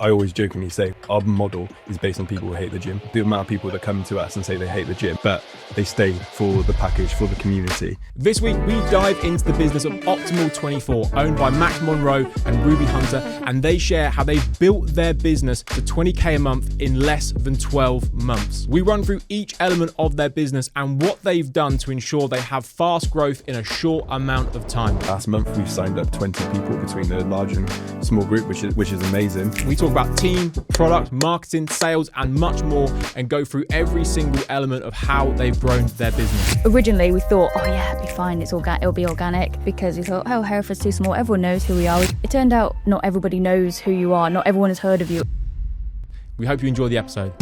I always jokingly say our model is based on people who hate the gym. The amount of people that come to us and say they hate the gym, but they stay for the package, for the community. This week, we dive into the business of Optimal 24, owned by Munro and Ruby Hunter, and they share how they've built their business to 20K a month in less than 12 months. We run through each element of their business and what they've done to ensure they have fast growth in a short amount of time. Last month, we've signed up 20 people between the large and small group, which is amazing. We talk about team, product, marketing, sales, and much more, and go through every single element of how they've grown their business. Originally, we thought, oh yeah, it'll be fine, it'll be organic, because we thought, oh, Hereford's too small, everyone knows who we are. It turned out not everybody knows who you are, not everyone has heard of you. We hope you enjoy the episode.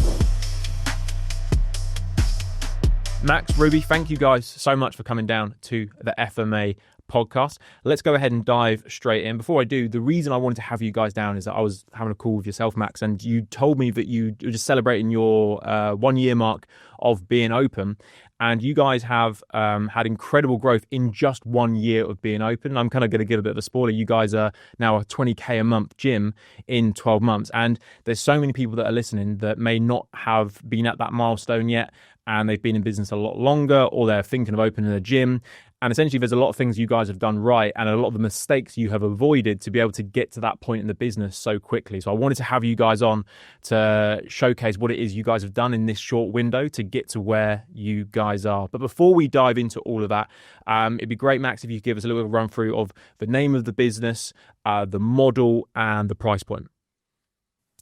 Max, Ruby, thank you guys so much for coming down to the FMA podcast. Let's go ahead and dive straight in. Before I do, the reason I wanted to have you guys down is that I was having a call with yourself, Max, and you told me that you were just celebrating your 1 year mark of being open, and you guys have had incredible growth in just 1 year of being open. I'm kind of going to give a bit of a spoiler. You guys are now a 20K a month gym in 12 months, and there's so many people that are listening that may not have been at that milestone yet, and they've been in business a lot longer, or they're thinking of opening a gym. And essentially, there's a lot of things you guys have done right and a lot of the mistakes you have avoided to be able to get to that point in the business so quickly. So I wanted to have you guys on to showcase what it is you guys have done in this short window to get to where you guys are. But before we dive into all of that, it'd be great, Max, if you could give us a little run through of the name of the business, the model, and the price point.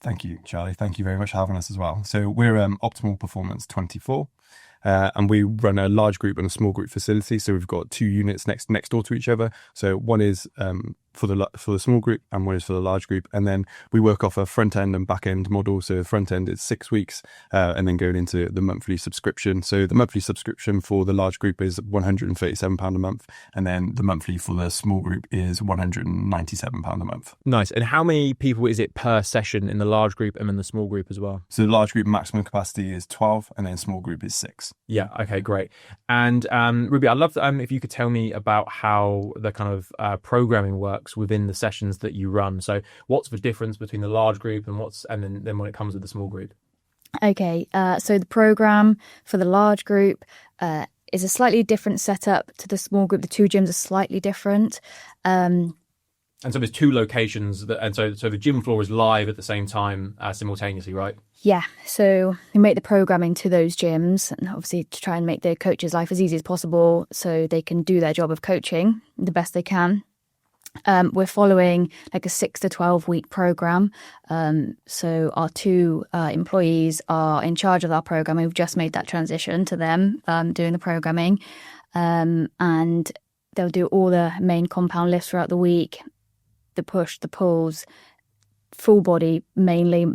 Thank you, Charlie. Thank you very much for having us as well. So we're Optimal Performance 24. And we run a large group and a small group facility. So we've got two units next door to each other. So one is for the small group and one is for the large group. And then we work off a front end and back end model. So the front end is 6 weeks and then going into the monthly subscription. So the monthly subscription for the large group is £137 a month. And then the monthly for the small group is £197 a month. Nice. And how many people is it per session in the large group and in the small group as well? So the large group maximum capacity is 12 and then small group is 6. Yeah. Okay, great. And Ruby, I'd love if you could tell me about how the kind of programming works within the sessions that you run. So what's the difference between the large group and then when it comes with the small group? Okay, so the program for the large group is a slightly different setup to the small group. The two gyms are slightly different. And so there's two locations, so the gym floor is live at the same time simultaneously, right? Yeah, so we make the programming to those gyms, and obviously to try and make the coach's life as easy as possible so they can do their job of coaching the best they can. We're following like a 6 to 12 week program. So our two employees are in charge of our program. We've just made that transition to them doing the programming, and they'll do all the main compound lifts throughout the week, the push, the pulls, full body mainly,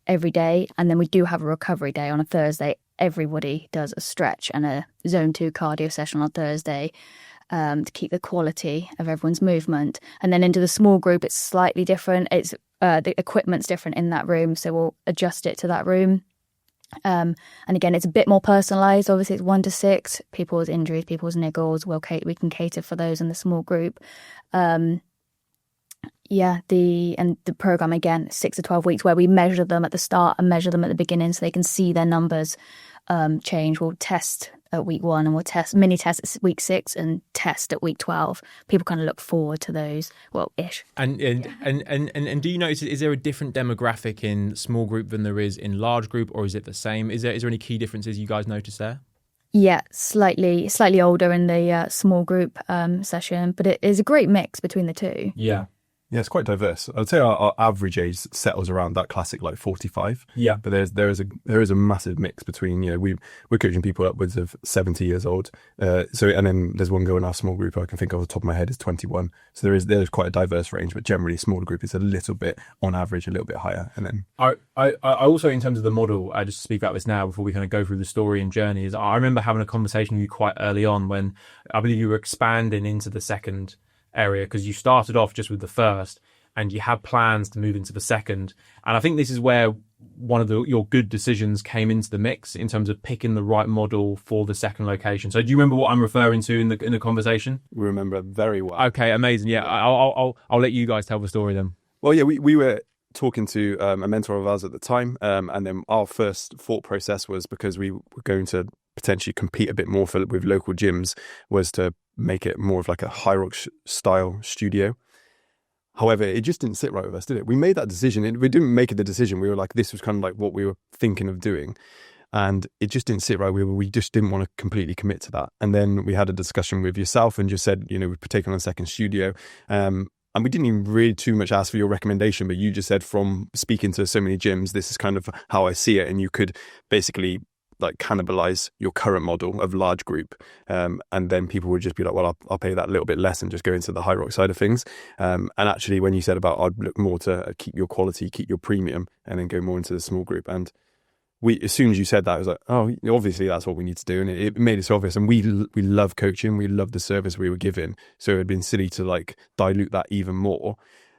every day. And then we do have a recovery day on a Thursday. Everybody does a stretch and a zone 2 cardio session on Thursday to keep the quality of everyone's movement. And then into the small group, it's slightly different. It's the equipment's different in that room, so we'll adjust it to that room. And again, it's a bit more personalised. Obviously, it's 1 to 6. People's injuries, people's niggles, we can cater for those in the small group. The program, again, 6 to 12 weeks, where we measure them at the start and measure them at the beginning so they can see their numbers change. We'll test at week 1 and we'll mini test at week 6 and test at week 12. People kind of look forward to those, ish. And do you notice, is there a different demographic in small group than there is in large group, or is it the same? Is there any key differences you guys notice there? Yeah, slightly older in the small group session, but it is a great mix between the two. Yeah. Yeah, it's quite diverse. I'd say our average age settles around that classic 45. Yeah, but there is a massive mix between we're coaching people upwards of 70 years old. And then there's one girl in our small group I can think of off the top of my head is 21. So there's quite a diverse range, but generally smaller group is a little bit on average a little bit higher. And then I also, in terms of the model, I just speak about this now before we kind of go through the story and journeys. I remember having a conversation with you quite early on when I believe you were expanding into the second area, because you started off just with the first and you had plans to move into the second. And I think this is where one of your good decisions came into the mix in terms of picking the right model for the second location. So do you remember what I'm referring to in the conversation? We remember very well. Okay, amazing. Yeah, I'll let you guys tell the story then. Well, yeah, we were talking to a mentor of ours at the time, and then our first thought process was, because we were going to potentially compete a bit more with local gyms, was to make it more of like a high rock style studio. However, it just didn't sit right with us, did it? We made that decision, and we didn't make it the decision. We were like, this was kind of like what we were thinking of doing, and it just didn't sit right. We just didn't want to completely commit to that. And then we had a discussion with yourself and just said, we've taken on a second studio. And we didn't even really too much ask for your recommendation, but you just said, from speaking to so many gyms, this is kind of how I see it. And you could basically like cannibalize your current model of large group. And then people would just be like, well, I'll pay that little bit less and just go into the high rock side of things. And actually, when you said about, I'd look more to keep your quality, keep your premium, and then go more into the small group. And as soon as you said that, I was like, oh, obviously that's what we need to do. And it made it so obvious. And we love coaching. We love the service we were given. So it had been silly to like dilute that even more.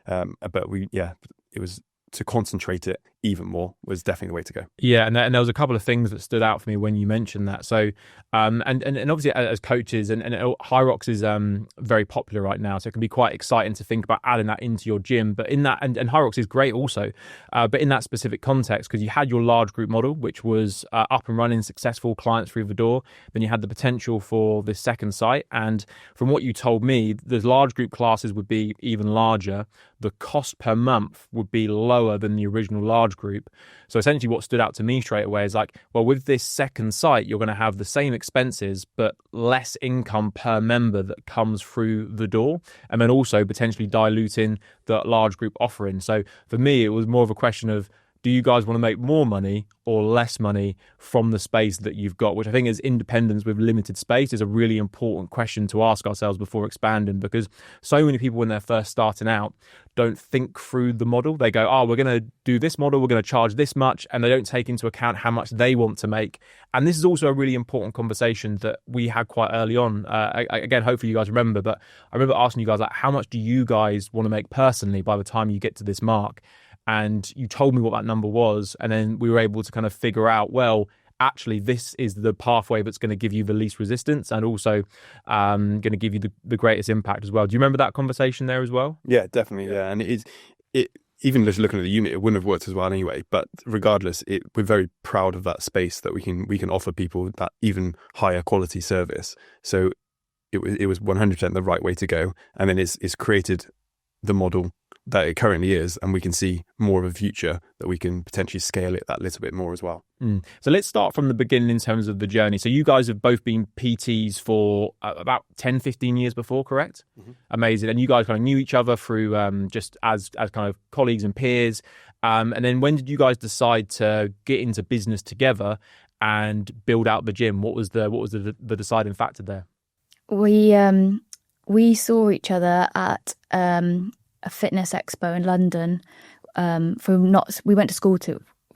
But it was to concentrate it even more was definitely the way to go. Yeah, and there was a couple of things that stood out for me when you mentioned that. So, and obviously as coaches, and High Rocks is very popular right now, so it can be quite exciting to think about adding that into your gym. But in that, and High Rocks is great also, but in that specific context, because you had your large group model, which was up and running, successful, clients through the door. Then you had the potential for this second site, and from what you told me, the large group classes would be even larger. The cost per month would be lower than the original large group. So essentially what stood out to me straight away is like, well, with this second site, you're going to have the same expenses, but less income per member that comes through the door. And then also potentially diluting the large group offering. So for me, it was more of a question of, do you guys want to make more money or less money from the space that you've got? Which I think, as independents with limited space, is a really important question to ask ourselves before expanding, because so many people when they're first starting out don't think through the model. They go, oh, we're going to do this model, we're going to charge this much, and they don't take into account how much they want to make. And this is also a really important conversation that we had quite early on. Again, hopefully you guys remember, but I remember asking you guys, like, how much do you guys want to make personally by the time you get to this mark? And you told me what that number was, and then we were able to kind of figure out, well, actually, this is the pathway that's going to give you the least resistance and also going to give you the greatest impact as well. Do you remember that conversation there as well? Yeah, definitely. Yeah, and it even just looking at the unit, it wouldn't have worked as well anyway. But regardless, we're very proud of that space that we can offer people that even higher quality service. So it was 100% the right way to go, and then it's created the model that it currently is, and we can see more of a future that we can potentially scale it that little bit more as well. So let's start from the beginning in terms of the journey. So you guys have both been PTs for about 10, 15 years before, correct? Mm-hmm. Amazing. And you guys kind of knew each other through just as kind of colleagues and peers. And then when did you guys decide to get into business together and build out the gym? What was the deciding factor there? We saw each other at a fitness expo in London. We went to school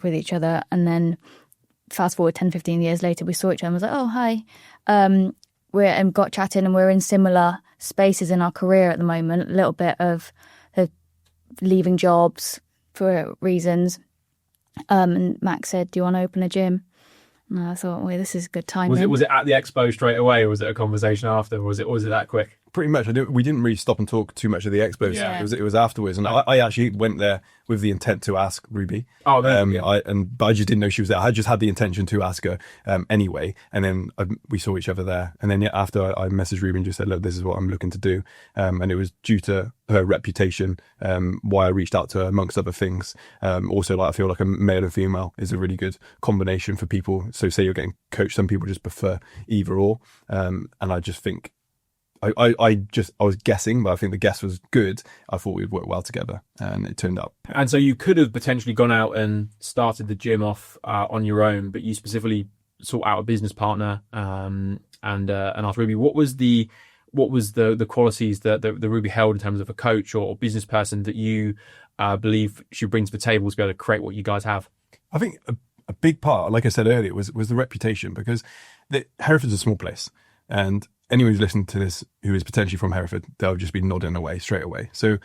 with each other, and then fast forward 10, 15 years later, we saw each other and was like, oh, hi. We got chatting, and we're in similar spaces in our career at the moment, a little bit of leaving jobs for reasons. And Max said, do you want to open a gym? And I thought, well, this is good timing. Was it at the expo straight away, or was it a conversation after, or was it that quick? Pretty much. We didn't really stop and talk too much at the expos. Yeah. It was afterwards, and I actually went there with the intent to ask Ruby. Oh, but I just didn't know she was there. I just had the intention to ask her anyway, and then we saw each other there. And then after I messaged Ruby and just said, look, this is what I'm looking to do, and it was due to her reputation why I reached out to her, amongst other things. Also, I feel like a male and female is a really good combination for people. So say you're getting coached, some people just prefer either or, and I just think I was guessing, but I think the guess was good. I thought we'd work well together, and it turned out. And so you could have potentially gone out and started the gym off on your own, but you specifically sought out a business partner and asked Ruby. What was the qualities that the Ruby held in terms of a coach or business person that you believe she brings to the table to be able to create what you guys have? I think a big part, like I said earlier, was the reputation, because Hereford's a small place, and anyone who's listening to this who is potentially from Hereford, they'll just be nodding away straight away. So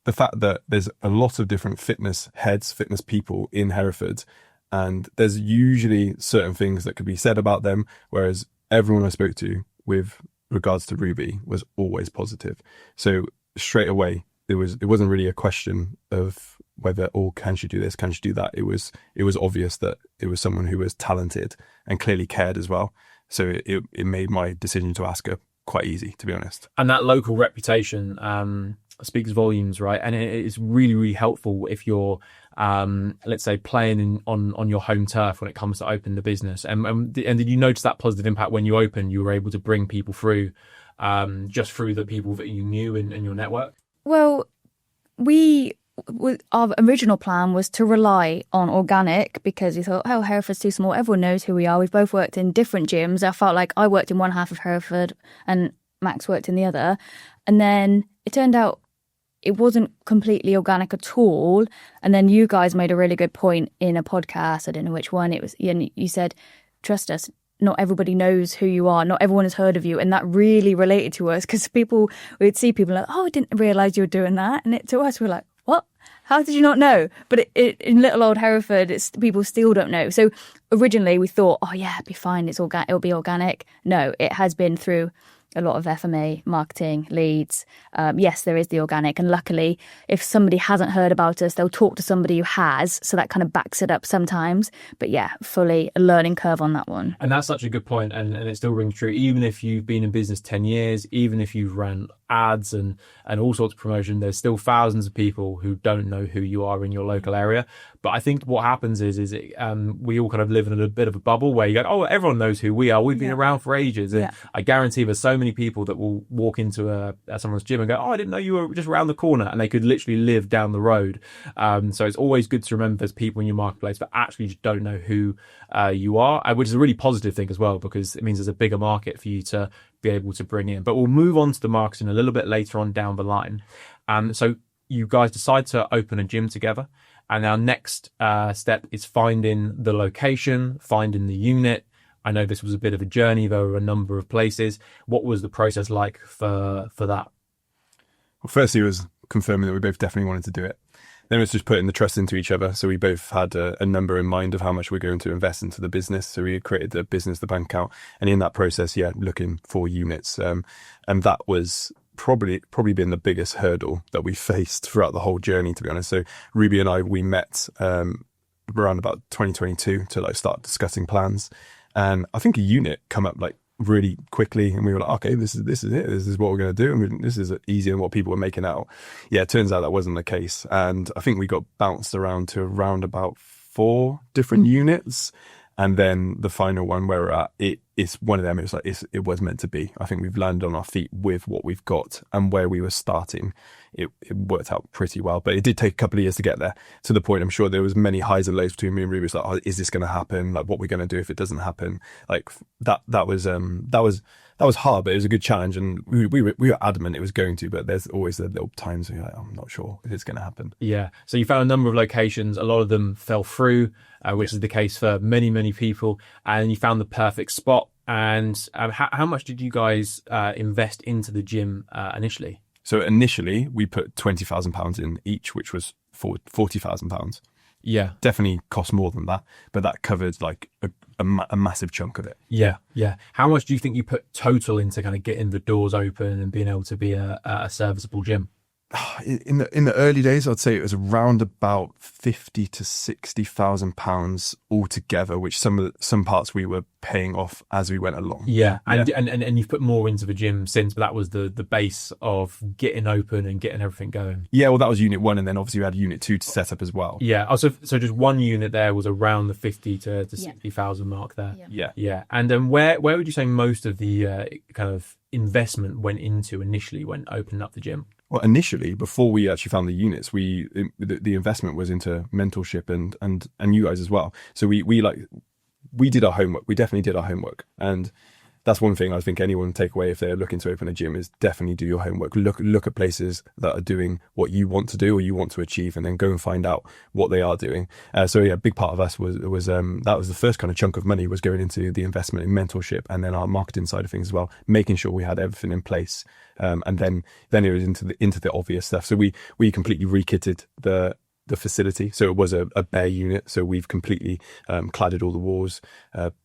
the fact that there's a lot of different fitness heads, fitness people in Hereford, and there's usually certain things that could be said about them, whereas everyone I spoke to with regards to Ruby was always positive. So straight away, it wasn't really a question of whether, oh, can she do this? Can she do that? It was obvious that it was someone who was talented and clearly cared as well. So it made my decision to ask her quite easy, to be honest. And that local reputation speaks volumes, right? And it is really, really helpful if you're, let's say, playing on your home turf when it comes to opening the business. And did you notice that positive impact when you opened? You were able to bring people through, just through the people that you knew in your network? Well, our original plan was to rely on organic because we thought, oh, Hereford's too small. Everyone knows who we are. We've both worked in different gyms. I felt like I worked in one half of Hereford and Max worked in the other. And then it turned out it wasn't completely organic at all. And then you guys made a really good point in a podcast. I don't know which one it was. And you said, trust us. Not everybody knows who you are. Not everyone has heard of you. And that really related to us because we'd see people like, oh, I didn't realise you were doing that. And to us, we're like, what? How did you not know? But in little old Hereford, people still don't know. So originally we thought, oh yeah, it'd be fine. It'll be organic. No, it has been through a lot of FMA marketing leads. Yes, there is the organic. And luckily, if somebody hasn't heard about us, they'll talk to somebody who has. So that kind of backs it up sometimes. But yeah, fully a learning curve on that one. And that's such a good point. And it still rings true. Even if you've been in business 10 years, even if you've ran ads and all sorts of promotion, there's still thousands of people who don't know who you are in your local area. But I think what happens is we all kind of live in a bit of a bubble where you go, oh, everyone knows who we are. We've been around for ages. And I guarantee there's so many people that will walk into someone's gym and go, oh, I didn't know you were just around the corner. And they could literally live down the road. So it's always good to remember there's people in your marketplace that actually just don't know who you are, which is a really positive thing as well, because it means there's a bigger market for you to be able to bring in. But we'll move on to the marketing a little bit later on down the line. So you guys decide to open a gym together. And our next step is finding the location, finding the unit. I know this was a bit of a journey. There were a number of places. What was the process like for that? Well, firstly, it was confirming that we both definitely wanted to do it. Then it was just putting the trust into each other. So we both had a number in mind of how much we're going to invest into the business. So we created the business, the bank account. And in that process, looking for units. And that was probably been the biggest hurdle that we faced throughout the whole journey, to be honest. So Ruby and I, we met around about 2022 to start discussing plans. And I think a unit come up really quickly, and we were like, okay, this is it. This is what we're going to do. And this is easier than what people were making out. Yeah, it turns out that wasn't the case. And I think we got bounced around to around about 4 different units. And then the final one where we're at, it's one of them. It was it was meant to be. I think we've landed on our feet with what we've got, and where we were starting, it worked out pretty well. But it did take a couple of years to get there, to the point I'm sure there was many highs and lows between me and Ruby. It's like, oh, is this going to happen? Like, what we're going to do if it doesn't happen? Like that was hard, but it was a good challenge, and we were adamant it was going to. But there's always the little times where you're like, I'm not sure if it's going to happen. Yeah. So you found a number of locations. A lot of them fell through, which is the case for many, many people. And you found the perfect spot. And how much did you guys invest into the gym initially? So initially, we put £20,000 in each, which was £40,000. Yeah, definitely cost more than that, but that covered a massive chunk of it. Yeah. How much do you think you put total into kind of getting the doors open and being able to be a serviceable gym? In the early days, I'd say it was around about £50,000 to £60,000 altogether, which some parts we were paying off as we went along. Yeah, and you've put more into the gym since, but that was the base of getting open and getting everything going. Yeah, well, that was unit 1, and then obviously we had unit 2 to set up as well. Yeah, so just one unit there was around the 50 to 60,000 mark there. Yeah. And then where would you say most of the kind of investment went into initially when opening up the gym? Well, initially, before we actually found the units, the investment was into mentorship and you guys as well. So we did our homework. We definitely did our homework, and that's one thing I think anyone take away if they're looking to open a gym is definitely do your homework. Look at places that are doing what you want to do or you want to achieve, and then go and find out what they are doing. So yeah, a big part of us was that was the first kind of chunk of money was going into the investment in mentorship, and then our marketing side of things as well, making sure we had everything in place. And then it was into the obvious stuff. So we completely re-kitted the facility. So it was a bare unit. So we've completely cladded all the walls,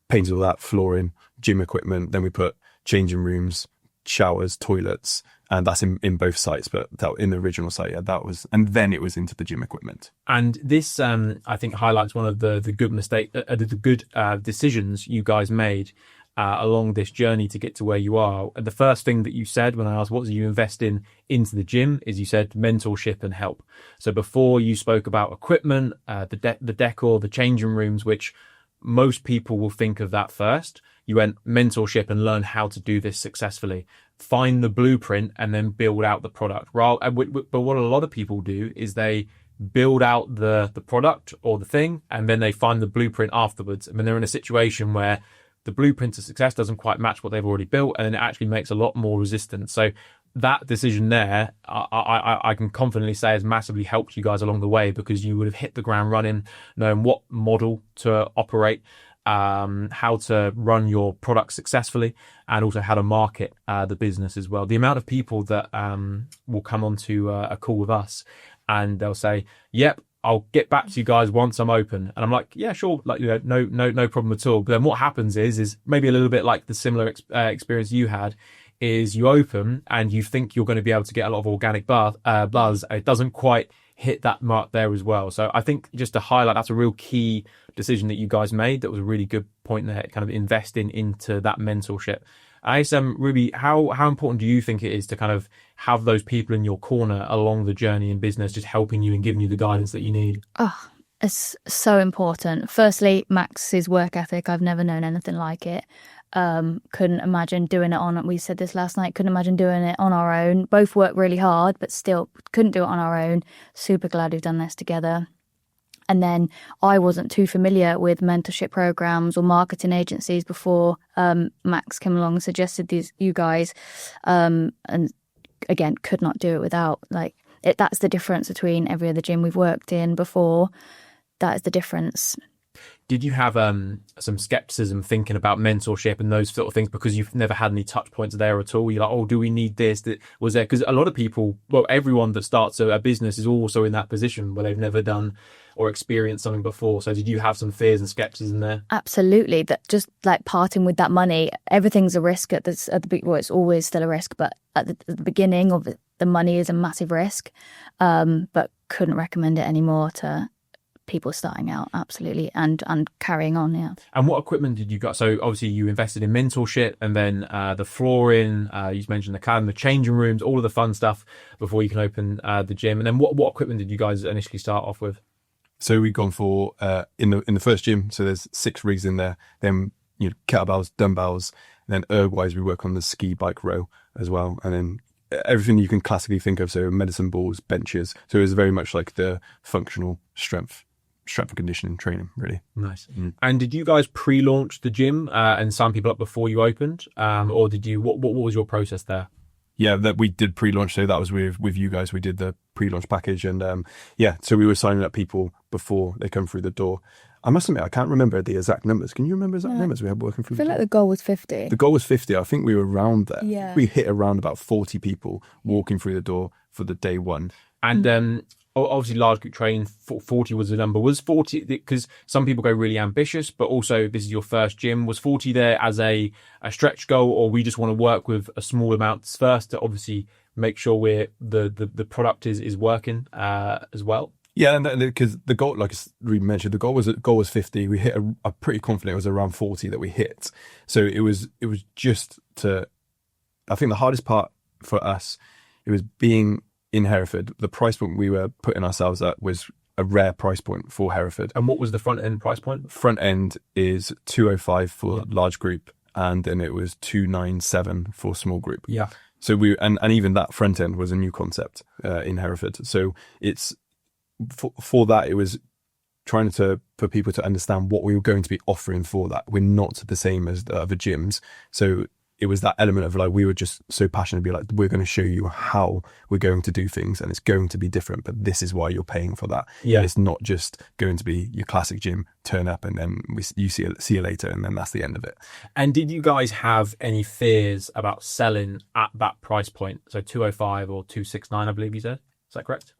painted all that flooring, gym equipment. Then we put changing rooms, showers, toilets, And that's in both sites, but in the original site, yeah, that was, and then it was into the gym equipment. And this, I think, highlights one of the good decisions you guys made along this journey to get to where you are. And the first thing that you said when I asked what do you invest into the gym is you said mentorship and help. So before you spoke about equipment, the decor, the changing rooms, which most people will think of that first. You went mentorship and learn how to do this successfully. Find the blueprint and then build out the product. But what a lot of people do is they build out the product or the thing, and then they find the blueprint afterwards. I mean, they're in a situation where the blueprint to success doesn't quite match what they've already built, and then it actually makes a lot more resistance. So that decision there, I can confidently say has massively helped you guys along the way, because you would have hit the ground running, knowing what model to operate, how to run your product successfully, and also how to market the business as well. The amount of people that will come onto a call with us and they'll say, yep, I'll get back to you guys once I'm open. And I'm like, yeah, sure. Like, no problem at all. But then what happens is maybe a little bit like the similar experience you had, is you open and you think you're going to be able to get a lot of organic buzz. It doesn't quite hit that mark there as well. So I think just to highlight, that's a real key decision that you guys made. That was a really good point there, kind of investing into that mentorship. I guess, Ruby, how important do you think it is to kind of have those people in your corner along the journey in business, just helping you and giving you the guidance that you need? Oh, it's so important. Firstly, Max's work ethic. I've never known anything like it. Couldn't imagine doing it on, we said this last night, couldn't imagine doing it on our own. Both work really hard, but still couldn't do it on our own. Super glad we've done this together. And then I wasn't too familiar with mentorship programs or marketing agencies before Max came along and suggested you guys. And again, could not do it without, that's the difference between every other gym we've worked in before. That is the difference. Did you have some skepticism thinking about mentorship and those sort of things, because you've never had any touch points there at all? You're like, oh, do we need this? Was there, because a lot of people, well, everyone that starts a business is also in that position where they've never done or experienced something before. So did you have some fears and skepticism there? Absolutely. That just like parting with that money, everything's a risk at the well, it's always still a risk, but at the beginning of it, the money is a massive risk. But couldn't recommend it anymore to people starting out. Absolutely. And carrying on. Yeah. And what equipment did you got? So obviously you invested in mentorship, and then the flooring, you mentioned the changing rooms, all of the fun stuff before you can open the gym. And then what equipment did you guys initially start off with? So we've gone for in the first gym. So there's 6 rigs in there. Then kettlebells, dumbbells. And then erg-wise, we work on the ski bike row as well. And then everything you can classically think of. So medicine balls, benches. So it was very much like the functional strength and conditioning training, really. Nice. And did you guys pre-launch the gym and sign people up before you opened, or did you? What was your process there? Yeah, that we did pre-launch. So that was with you guys. We did the pre-launch package, and so we were signing up people before they come through the door. I must admit, I can't remember the exact numbers. Can you remember exact numbers we had working through? I feel like the goal was 50. The goal was 50. I think we were around there. Yeah. We hit around about 40 people walking through the door for the day one. And obviously large group training, 40 was the number. Was 40, because some people go really ambitious, but also this is your first gym. Was 40 there as a stretch goal, or we just want to work with a small amount first to obviously make sure the product is working as well? Yeah, and because the goal, like we mentioned, the goal was 50. We hit I'm pretty confident it was around 40 that we hit. So it was just to, I think the hardest part for us, it was being in Hereford. The price point we were putting ourselves at was a rare price point for Hereford. And what was the front end price point? Front end is 205 for large group, and then it was 297 for small group. Yeah. So and even that front end was a new concept in Hereford. So it's for that, it was trying for people to understand what we were going to be offering for that. We're not the same as the other gyms. So it was that element of we were just so passionate to be like, we're going to show you how we're going to do things, and it's going to be different, but this is why you're paying for that. Yeah. It's not just going to be your classic gym, turn up and then you see you later, and then that's the end of it. And did you guys have any fears about selling at that price point? So 205 or 269, I believe you said. Is that correct?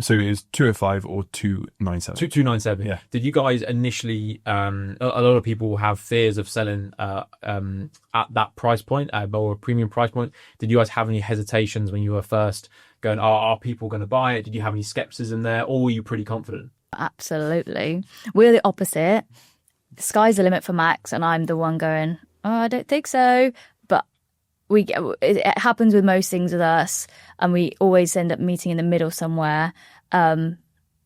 So it was 205 or 297. 2297. Yeah. Did you guys initially? A lot of people have fears of selling at that price point, or a premium price point. Did you guys have any hesitations when you were first going? Are people going to buy it? Did you have any skepticism there, or were you pretty confident? Absolutely. We're the opposite. The sky's the limit for Max, and I'm the one going, oh, I don't think so. But it happens with most things with us, and we always end up meeting in the middle somewhere. But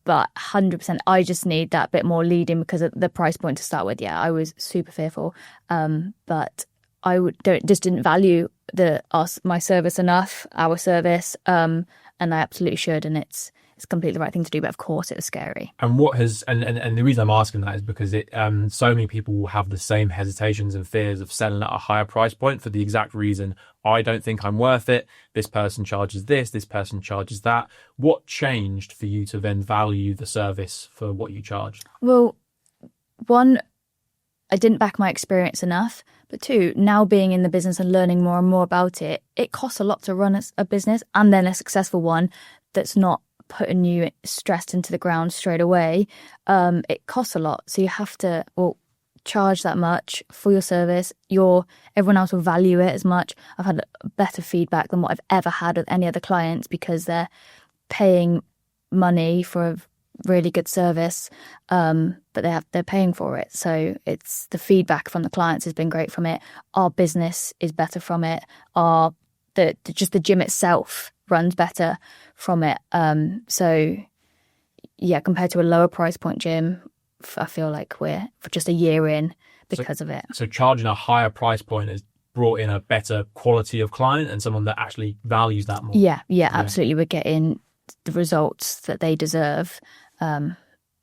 100%, I just need that bit more leading because of the price point to start with. Yeah, I was super fearful, but I just didn't value my service enough, our service, and I absolutely should, and it's completely the right thing to do. But of course, it was scary. And what has and the reason I'm asking that is because so many people will have the same hesitations and fears of selling at a higher price point for the exact reason, I don't think I'm worth it. This person charges this person charges that. What changed for you to then value the service for what you charge? Well, one, I didn't back my experience enough. But two, now being in the business and learning more and more about it, it costs a lot to run a business, and then a successful one that's not putting you stressed into the ground straight away. It costs a lot. So you have to charge that much for your service. Everyone else will value it as much. I've had better feedback than what I've ever had with any other clients because they're paying money for a really good service, but they're paying for it. So it's the feedback from the clients has been great from it. Our business is better from it. Just the gym itself runs better from it. So yeah, compared to a lower price point gym, I feel like we're just a year in because of it. So charging a higher price point has brought in a better quality of client and someone that actually values that more. Yeah, absolutely. We're getting the results that they deserve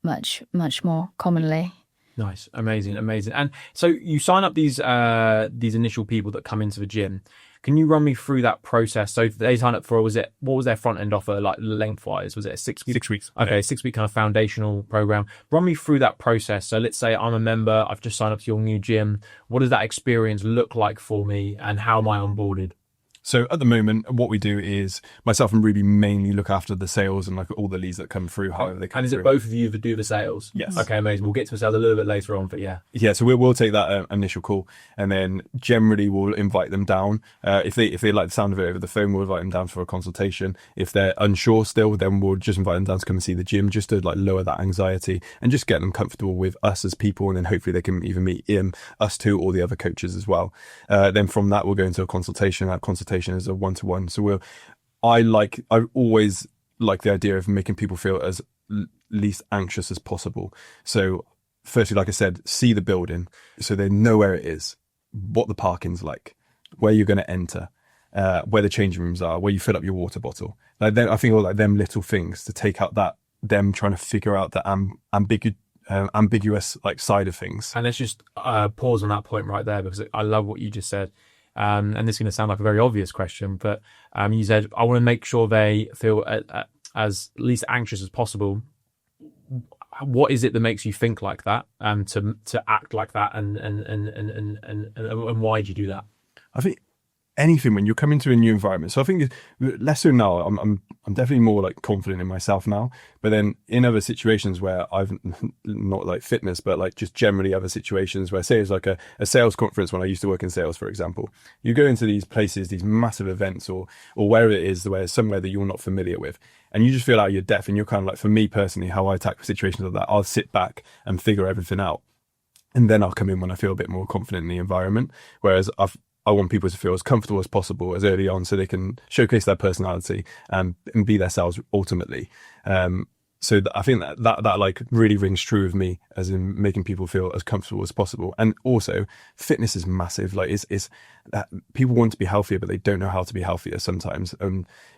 much more commonly. Nice, amazing. And so you sign up these initial people that come into the gym. Can you run me through that process? So they sign up for, what was their front end offer like lengthwise? Was it a 6 week? 6 weeks. Okay, 6 week kind of foundational program. Run me through that process. So let's say I'm a member, I've just signed up to your new gym. What does that experience look like for me and how am I onboarded? So at the moment, what we do is myself and Ruby mainly look after the sales and like all the leads that come through, however they come And is through. it both of you that do the sales? Yes. Okay, amazing. We'll get to sales a little bit later on, but yeah. Yeah, so we'll take that initial call, and then generally we'll invite them down. If they like the sound of it over the phone, we'll invite them down for a consultation. If they're unsure still, then we'll just invite them down to come and see the gym, just to like lower that anxiety and just get them comfortable with us as people, and then hopefully they can either meet us two or the other coaches as well. Then from that we'll go into a consultation. That consultation is a one-to-one. So I always like the idea of making people feel as least anxious as possible. So firstly, like I said, see the building so they know where it is, what the parking's like, where you're going to enter, where the changing rooms are, where you fill up your water bottle. Like I think all like them little things to take out them trying to figure out the ambiguous like side of things. And let's just pause on that point right there because I love what you just said. And this is going to sound like a very obvious question, but you said, I want to make sure they feel as least anxious as possible. What is it that makes you think like that, to act like that, and why do you do that? I think anything when you come into a new environment. So I think less so now. I'm definitely more like confident in myself now. But then in other situations where I've not like fitness, but like just generally other situations where, say, it's like a sales conference when I used to work in sales, for example, you go into these places, these massive events, or wherever it is, where somewhere that you're not familiar with, and you just feel out of your depth. And you're kind of like, for me personally, how I tackle situations like that, I'll sit back and figure everything out, and then I'll come in when I feel a bit more confident in the environment. Whereas I want people to feel as comfortable as possible as early on so they can showcase their personality and be themselves ultimately. So I think that like really rings true of me, as in making people feel as comfortable as possible. And also fitness is massive. Like it's that people want to be healthier, but they don't know how to be healthier sometimes.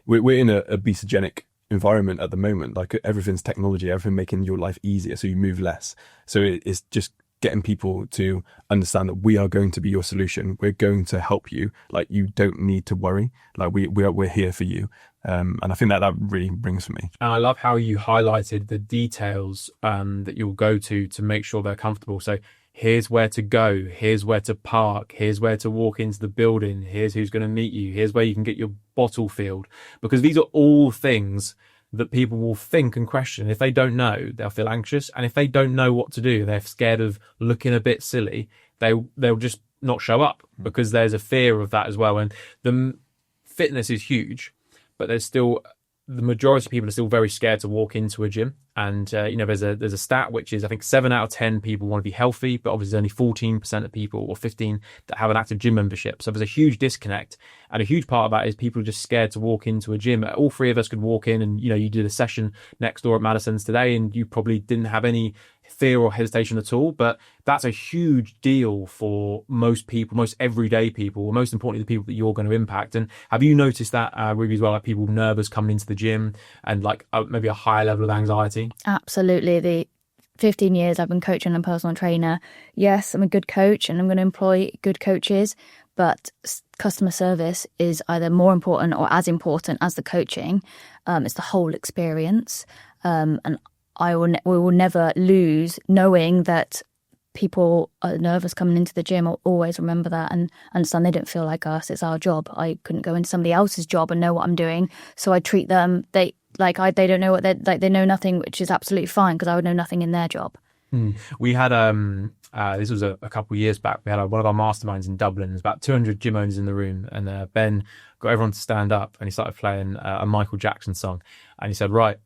We're in a obesogenic environment at the moment. Like everything's technology, everything making your life easier so you move less. So it's just getting people to understand that we are going to be your solution. We're going to help you. Like you don't need to worry. Like we're here for you. And I think that really brings for me. And I love how you highlighted the details that you'll go to make sure they're comfortable. So here's where to go. Here's where to park. Here's where to walk into the building. Here's who's going to meet you. Here's where you can get your bottle filled. Because these are all things that people will think and question. If they don't know, they'll feel anxious. And if they don't know what to do, they're scared of looking a bit silly, they'll just not show up, because there's a fear of that as well. And the fitness is huge, but there's still, the majority of people are still very scared to walk into a gym. And, there's a stat, which is, I think 7 out of 10 people want to be healthy, but obviously only 14% of people, or 15, that have an active gym membership. So there's a huge disconnect. And a huge part of that is people are just scared to walk into a gym. All three of us could walk in and, you did a session next door at Madison's today, and you probably didn't have any fear or hesitation at all. But that's a huge deal for most people, most everyday people, most importantly, the people that you're going to impact. And have you noticed that, Ruby, as well, like people nervous coming into the gym and like maybe a higher level of anxiety? Absolutely. The 15 years I've been coaching and personal trainer. Yes, I'm a good coach and I'm going to employ good coaches, but customer service is either more important or as important as the coaching. It's the whole experience. And we will never lose knowing that people are nervous coming into the gym. I'll always remember that and understand they don't feel like us. It's our job. I couldn't go into somebody else's job and know what I'm doing. So I treat them, they don't know what they know nothing, which is absolutely fine, because I would know nothing in their job. We had this was a couple of years back. We had one of our masterminds in Dublin. There's about 200 gym owners in the room, and Ben got everyone to stand up, and he started playing a Michael Jackson song, and he said, "Right,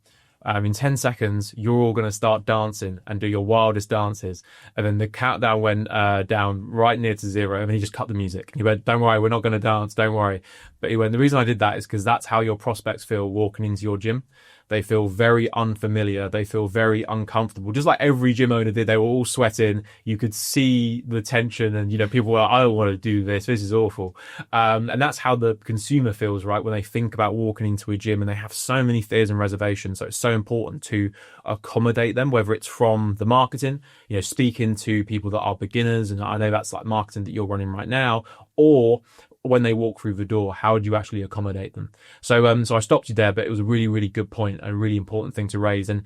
in 10 seconds, you're all going to start dancing and do your wildest dances." And then the countdown went down right near to 0, and then he just cut the music. He went, "Don't worry, we're not going to dance, don't worry." But he went, "The reason I did that is because that's how your prospects feel walking into your gym. They feel very unfamiliar. They feel very uncomfortable." Just like every gym owner did. They were all sweating. You could see the tension, and, people were like, "I don't want to do this. This is awful." And that's how the consumer feels, right? When they think about walking into a gym, and they have so many fears and reservations. So it's so important to accommodate them, whether it's from the marketing, speaking to people that are beginners. And I know that's like marketing that you're running right now, or when they walk through the door, how do you actually accommodate them? So I stopped you there, but it was a really, really good point, a really important thing to raise. And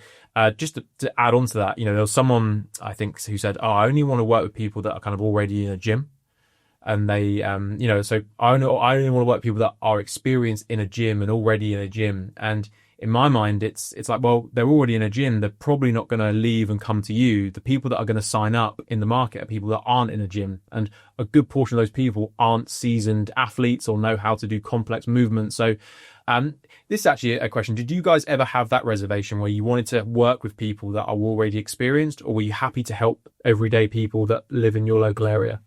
just to add on to that, there was someone, I think, who said, "Oh, I only want to work with people that are kind of already in a gym." And they, so I only want to work with people that are experienced in a gym and already in a gym. And in my mind, it's like, well, they're already in a gym. They're probably not going to leave and come to you. The people that are going to sign up in the market are people that aren't in a gym. And a good portion of those people aren't seasoned athletes or know how to do complex movements. So this is actually a question. Did you guys ever have that reservation where you wanted to work with people that are already experienced, or were you happy to help everyday people that live in your local area?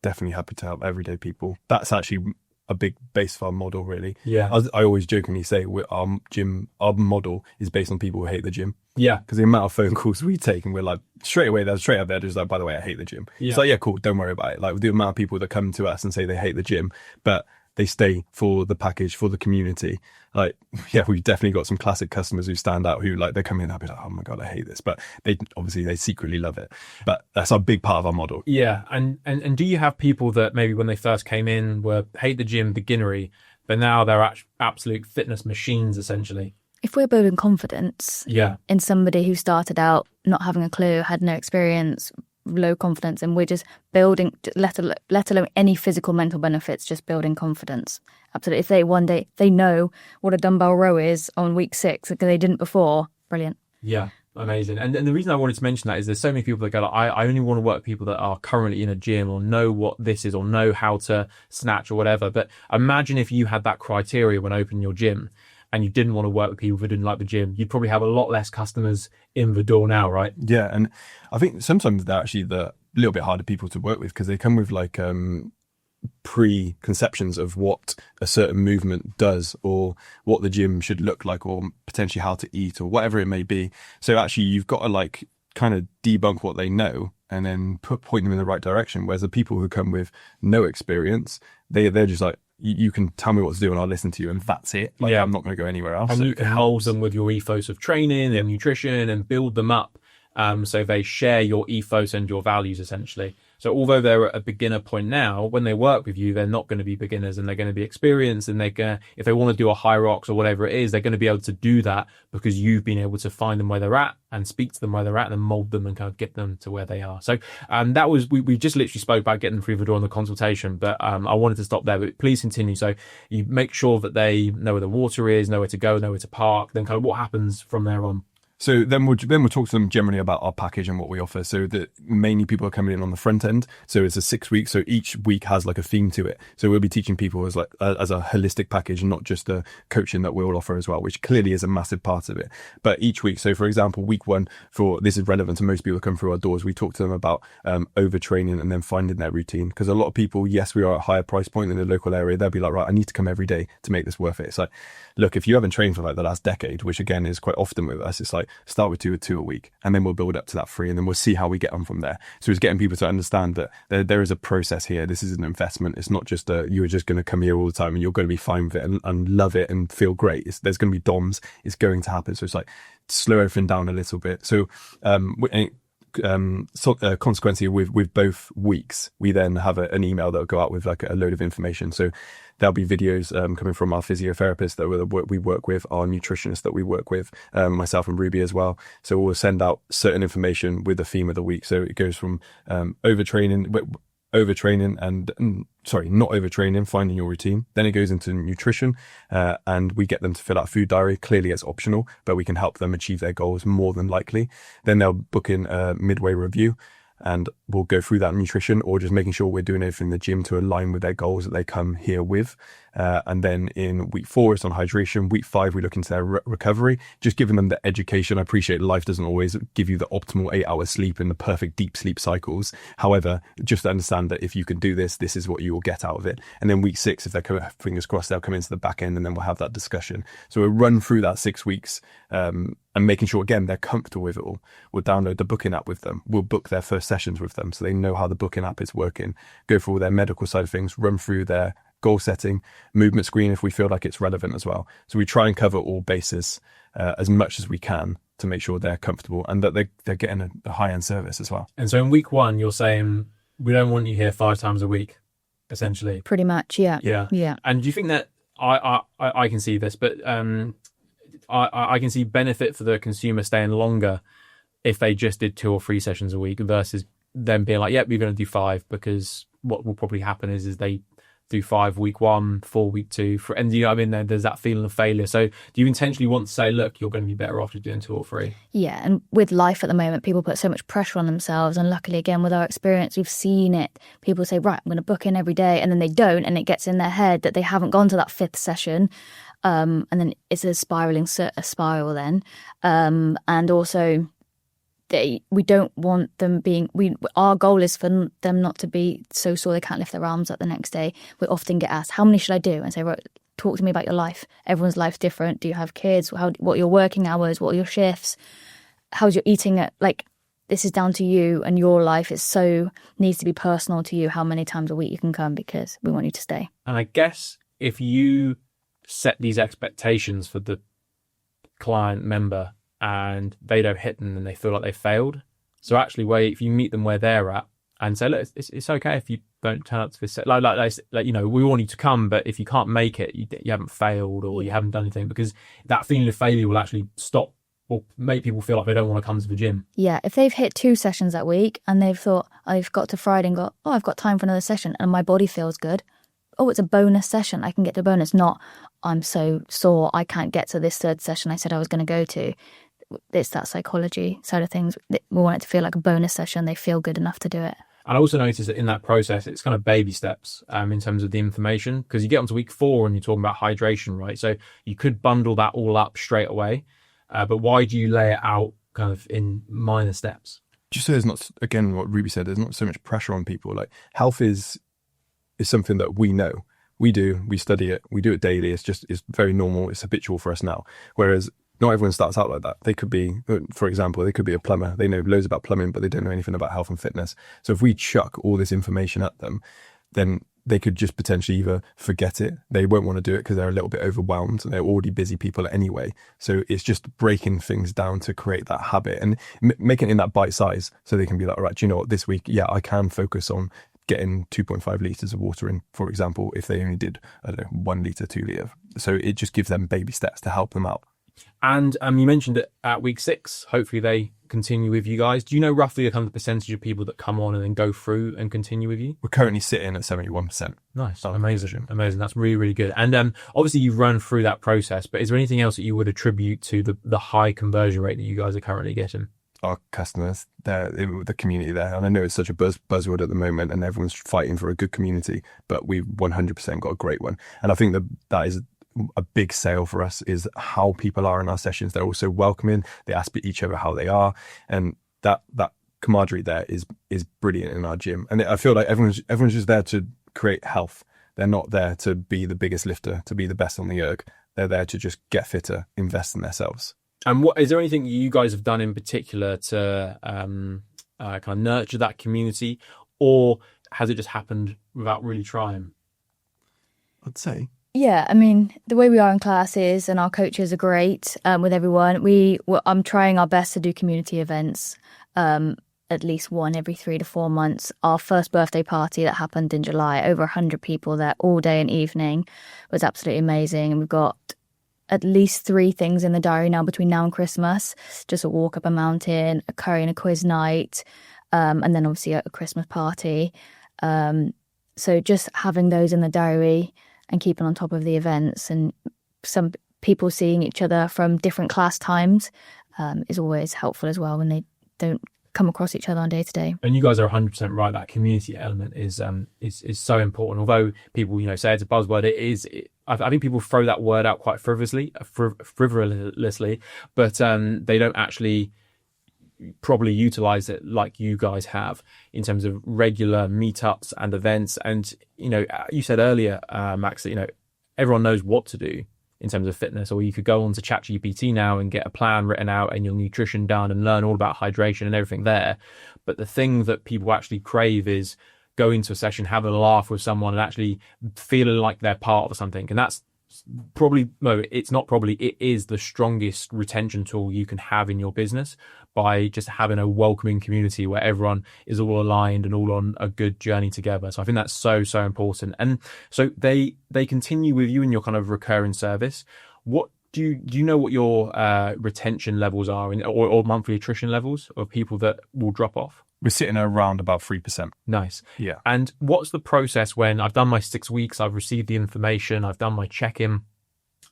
Definitely happy to help everyday people. That's actually a big base of our model, really. Yeah. I always jokingly say our model is based on people who hate the gym. Yeah. Because the amount of phone calls we take, and we're like, straight up there, just like, "By the way, I hate the gym." Yeah. It's like, yeah, cool, don't worry about it. Like, the amount of people that come to us and say they hate the gym, but they stay for the package, for the community. Like, yeah, we've definitely got some classic customers who stand out, who like, they come in and I'll be like, "Oh my God, I hate this." But they secretly love it. But that's a big part of our model. Yeah. And do you have people that maybe when they first came in were hate the gym, beginnery, but now they're absolute fitness machines, essentially? If we're building confidence in somebody who started out not having a clue, had no experience, low confidence, and we're just building, let alone any physical, mental benefits, just building confidence. Absolutely. If they one day, they know what a dumbbell row is on week 6 because they didn't before, brilliant. Yeah, amazing. And the reason I wanted to mention that is there's so many people that go, like, I only want to work with people that are currently in a gym or know what this is or know how to snatch or whatever. But imagine if you had that criteria when opening your gym, and you didn't want to work with people who didn't like the gym, you'd probably have a lot less customers in the door now, right? Yeah, and I think sometimes they're actually the little bit harder people to work with, because they come with like preconceptions of what a certain movement does, or what the gym should look like, or potentially how to eat, or whatever it may be. So actually you've got to like kind of debunk what they know and then point them in the right direction. Whereas the people who come with no experience, they're just like, you can tell me what to do and I'll listen to you, and that's it. Like, I'm not going to go anywhere else. And you can hold them with your ethos of training and nutrition and build them up, so they share your ethos and your values, essentially. So although they're at a beginner point now, when they work with you, they're not going to be beginners, and they're going to be experienced, and they're going to, if they want to do a high rocks or whatever it is, they're going to be able to do that because you've been able to find them where they're at and speak to them where they're at and mold them and kind of get them to where they are. So that was, we just literally spoke about getting them through the door on the consultation, but I wanted to stop there, but please continue. So you make sure that they know where the water is, know where to go, know where to park, then kind of what happens from there on. So then we'll talk to them generally about our package and what we offer. So that mainly people are coming in on the front end. So it's a 6 week. So each week has like a theme to it. So we'll be teaching people as like as a holistic package, not just the coaching that we'll offer as well, which clearly is a massive part of it. But each week. So for example, week 1, this is relevant to most people that come through our doors. We talk to them about overtraining and then finding their routine. Because a lot of people, yes, we are at a higher price point in the local area. They'll be like, right, I need to come every day to make this worth it. It's like, look, if you haven't trained for like the last decade, which again is quite often with us, it's like start with two a week, and then we'll build up to that 3, and then we'll see how we get on from there. So it's getting people to understand that there is a process here. This is an investment. It's not just you are just going to come here all the time and you're going to be fine with it and love it and feel great. There's going to be DOMs. It's going to happen. So it's like slow everything down a little bit. So consequently with both weeks, we then have an email that will go out with like a load of information. So there'll be videos coming from our physiotherapist that we work with, our nutritionist that we work with, myself and Ruby as well. So we'll send out certain information with the theme of the week. So it goes from not overtraining, finding your routine. Then it goes into nutrition, and we get them to fill out a food diary. Clearly it's optional, but we can help them achieve their goals more than likely. Then they'll book in a midway review, and we'll go through that nutrition, or just making sure we're doing everything in the gym to align with their goals that they come here with. And then in week 4, it's on hydration. Week 5, we look into their recovery, just giving them the education. I appreciate life doesn't always give you the optimal 8-hour sleep and the perfect deep sleep cycles. However, just to understand that if you can do this, this is what you will get out of it. And then week 6, if they're fingers crossed, they'll come into the back end, and then we'll have that discussion. So we'll run through that 6 weeks, and making sure, again, they're comfortable with it all. We'll download the booking app with them. We'll book their first sessions with them so they know how the booking app is working, go through all their medical side of things, run through their goal setting, movement screen if we feel like it's relevant as well. So we try and cover all bases as much as we can to make sure they're comfortable and that they're getting a high-end service as well. And so in week 1, you're saying, we don't want you here 5 times a week, essentially. Pretty much, yeah. Yeah. And do you think that, I can see this, but I can see benefit for the consumer staying longer if they just did 2 or 3 sessions a week versus them being like, yep, you're going to do 5, because what will probably happen is they do 5 week 1, 4 week 2, and you know what I mean, there's that feeling of failure. So do you intentionally want to say, look, you're going to be better off doing 2 or 3? Yeah, and with life at the moment, people put so much pressure on themselves, and luckily, again, with our experience, we've seen it. People say, right, I'm going to book in every day, and then they don't, and it gets in their head that they haven't gone to that 5th session, and then it's a spiral then, and also we don't want them our goal is for them not to be so sore they can't lift their arms up the next day. We often get asked, how many should I do? And say, right, talk to me about your life. Everyone's life's different. Do you have kids? What are your working hours? What are your shifts? How's your eating? This is down to you and your life. Needs to be personal to you how many times a week you can come, because we want you to stay. And I guess if you set these expectations for the client member and they don't hit them, and they feel like they failed. So actually, if you meet them where they're at and say, look, it's okay if you don't turn up to this set. Like you know, we want you to come, but if you can't make it, you haven't failed or you haven't done anything, because that feeling of failure will actually stop or make people feel like they don't want to come to the gym. Yeah, if they've hit 2 sessions that week and they've thought, I've got to Friday and got, I've got time for another session, and my body feels good. Oh, it's a bonus session. I can get to a bonus. Not, I'm so sore, I can't get to this 3rd session I said I was going to go to. It's that psychology side of things. We want it to feel like a bonus session. They feel good enough to do it. And I also noticed that in that process, it's kind of baby steps in terms of the information, because you get onto week 4 and you're talking about hydration, right? So you could bundle that all up straight away. But why do you lay it out kind of in minor steps? Just so there's not, again, what Ruby said, there's not so much pressure on people. Like, health is something that we know. We study it, we do it daily. It's very normal. It's habitual for us now. Whereas not everyone starts out like that. They could be, for example, they could be a plumber. They know loads about plumbing, but they don't know anything about health and fitness. So if we chuck all this information at them, then they could just potentially either forget it. They won't want to do it because they're a little bit overwhelmed and they're already busy people anyway. So it's just breaking things down to create that habit and making it in that bite size so they can be like, all right, do you know what, this week, yeah, I can focus on getting 2.5 litres of water in, for example, if they only did, I don't know, 1 litre, 2 litre. So it just gives them baby steps to help them out. And you mentioned it at week 6, hopefully they continue with you guys. Do you know roughly the kind of percentage of people that come on and then go through and continue with you? We're currently sitting at 71%. Nice. Amazing. That's really, really good. And obviously you've run through that process, but is there anything else that you would attribute to the high conversion rate that you guys are currently getting? Our customers, the community there. And I know it's such a buzzword at the moment and everyone's fighting for a good community, but we've 100% got a great one. And I think that is a big sale for us, is how people are in our sessions. They're also welcoming. They ask each other how they are. And that camaraderie there is brilliant in our gym. And I feel like everyone's just there to create health. They're not there to be the biggest lifter, to be the best on the erg. They're there to just get fitter, invest in themselves. And what is there anything you guys have done in particular to kind of nurture that community, or has it just happened without really trying? I'd say. Yeah, I mean, the way we are in classes and our coaches are great with everyone. I'm trying our best to do community events, at least one every 3 to 4 months. Our first birthday party that happened in July, over 100 people there all day and evening, was absolutely amazing. And we've got at least 3 things in the diary now between now and Christmas. Just a walk up a mountain, a curry and a quiz night, and then obviously a Christmas party. So just having those in the diary and keeping on top of the events, and some people seeing each other from different class times is always helpful as well when they don't come across each other on day to day. And you guys are 100% right. That community element is so important. Although people, say it's a buzzword, I think people throw that word out quite frivolously, but they don't actually probably utilize it like you guys have in terms of regular meetups and events. And you said earlier, Max, that everyone knows what to do in terms of fitness, or you could go on to ChatGPT now and get a plan written out and your nutrition done and learn all about hydration and everything there. But the thing that people actually crave is going to a session, having a laugh with someone and actually feeling like they're part of something. And that's it is the strongest retention tool you can have in your business, by just having a welcoming community where everyone is all aligned and all on a good journey together. So I think that's so important. And so they continue with you in your kind of recurring service. What do you know what your retention levels are or monthly attrition levels of people that will drop off? We're sitting around about 3%. Nice. Yeah. And what's the process when I've done my 6 weeks, I've received the information, I've done my check-in,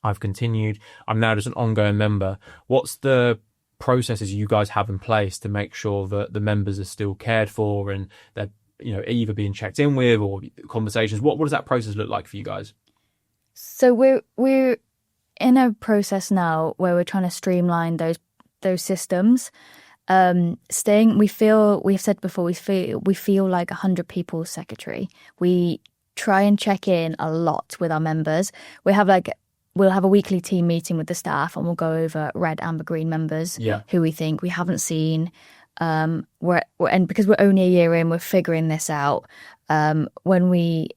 I've continued, I'm now just an ongoing member. What's the processes you guys have in place to make sure that the members are still cared for and they're either being checked in with or conversations? What does that process look like for you guys? So we're in a process now where we're trying to streamline those systems. We've said before, we feel like 100 people's secretary. We try and check in a lot with our members. We'll have a weekly team meeting with the staff and we'll go over red, amber, green members who we think we haven't seen. And because we're only a year in, we're figuring this out. When we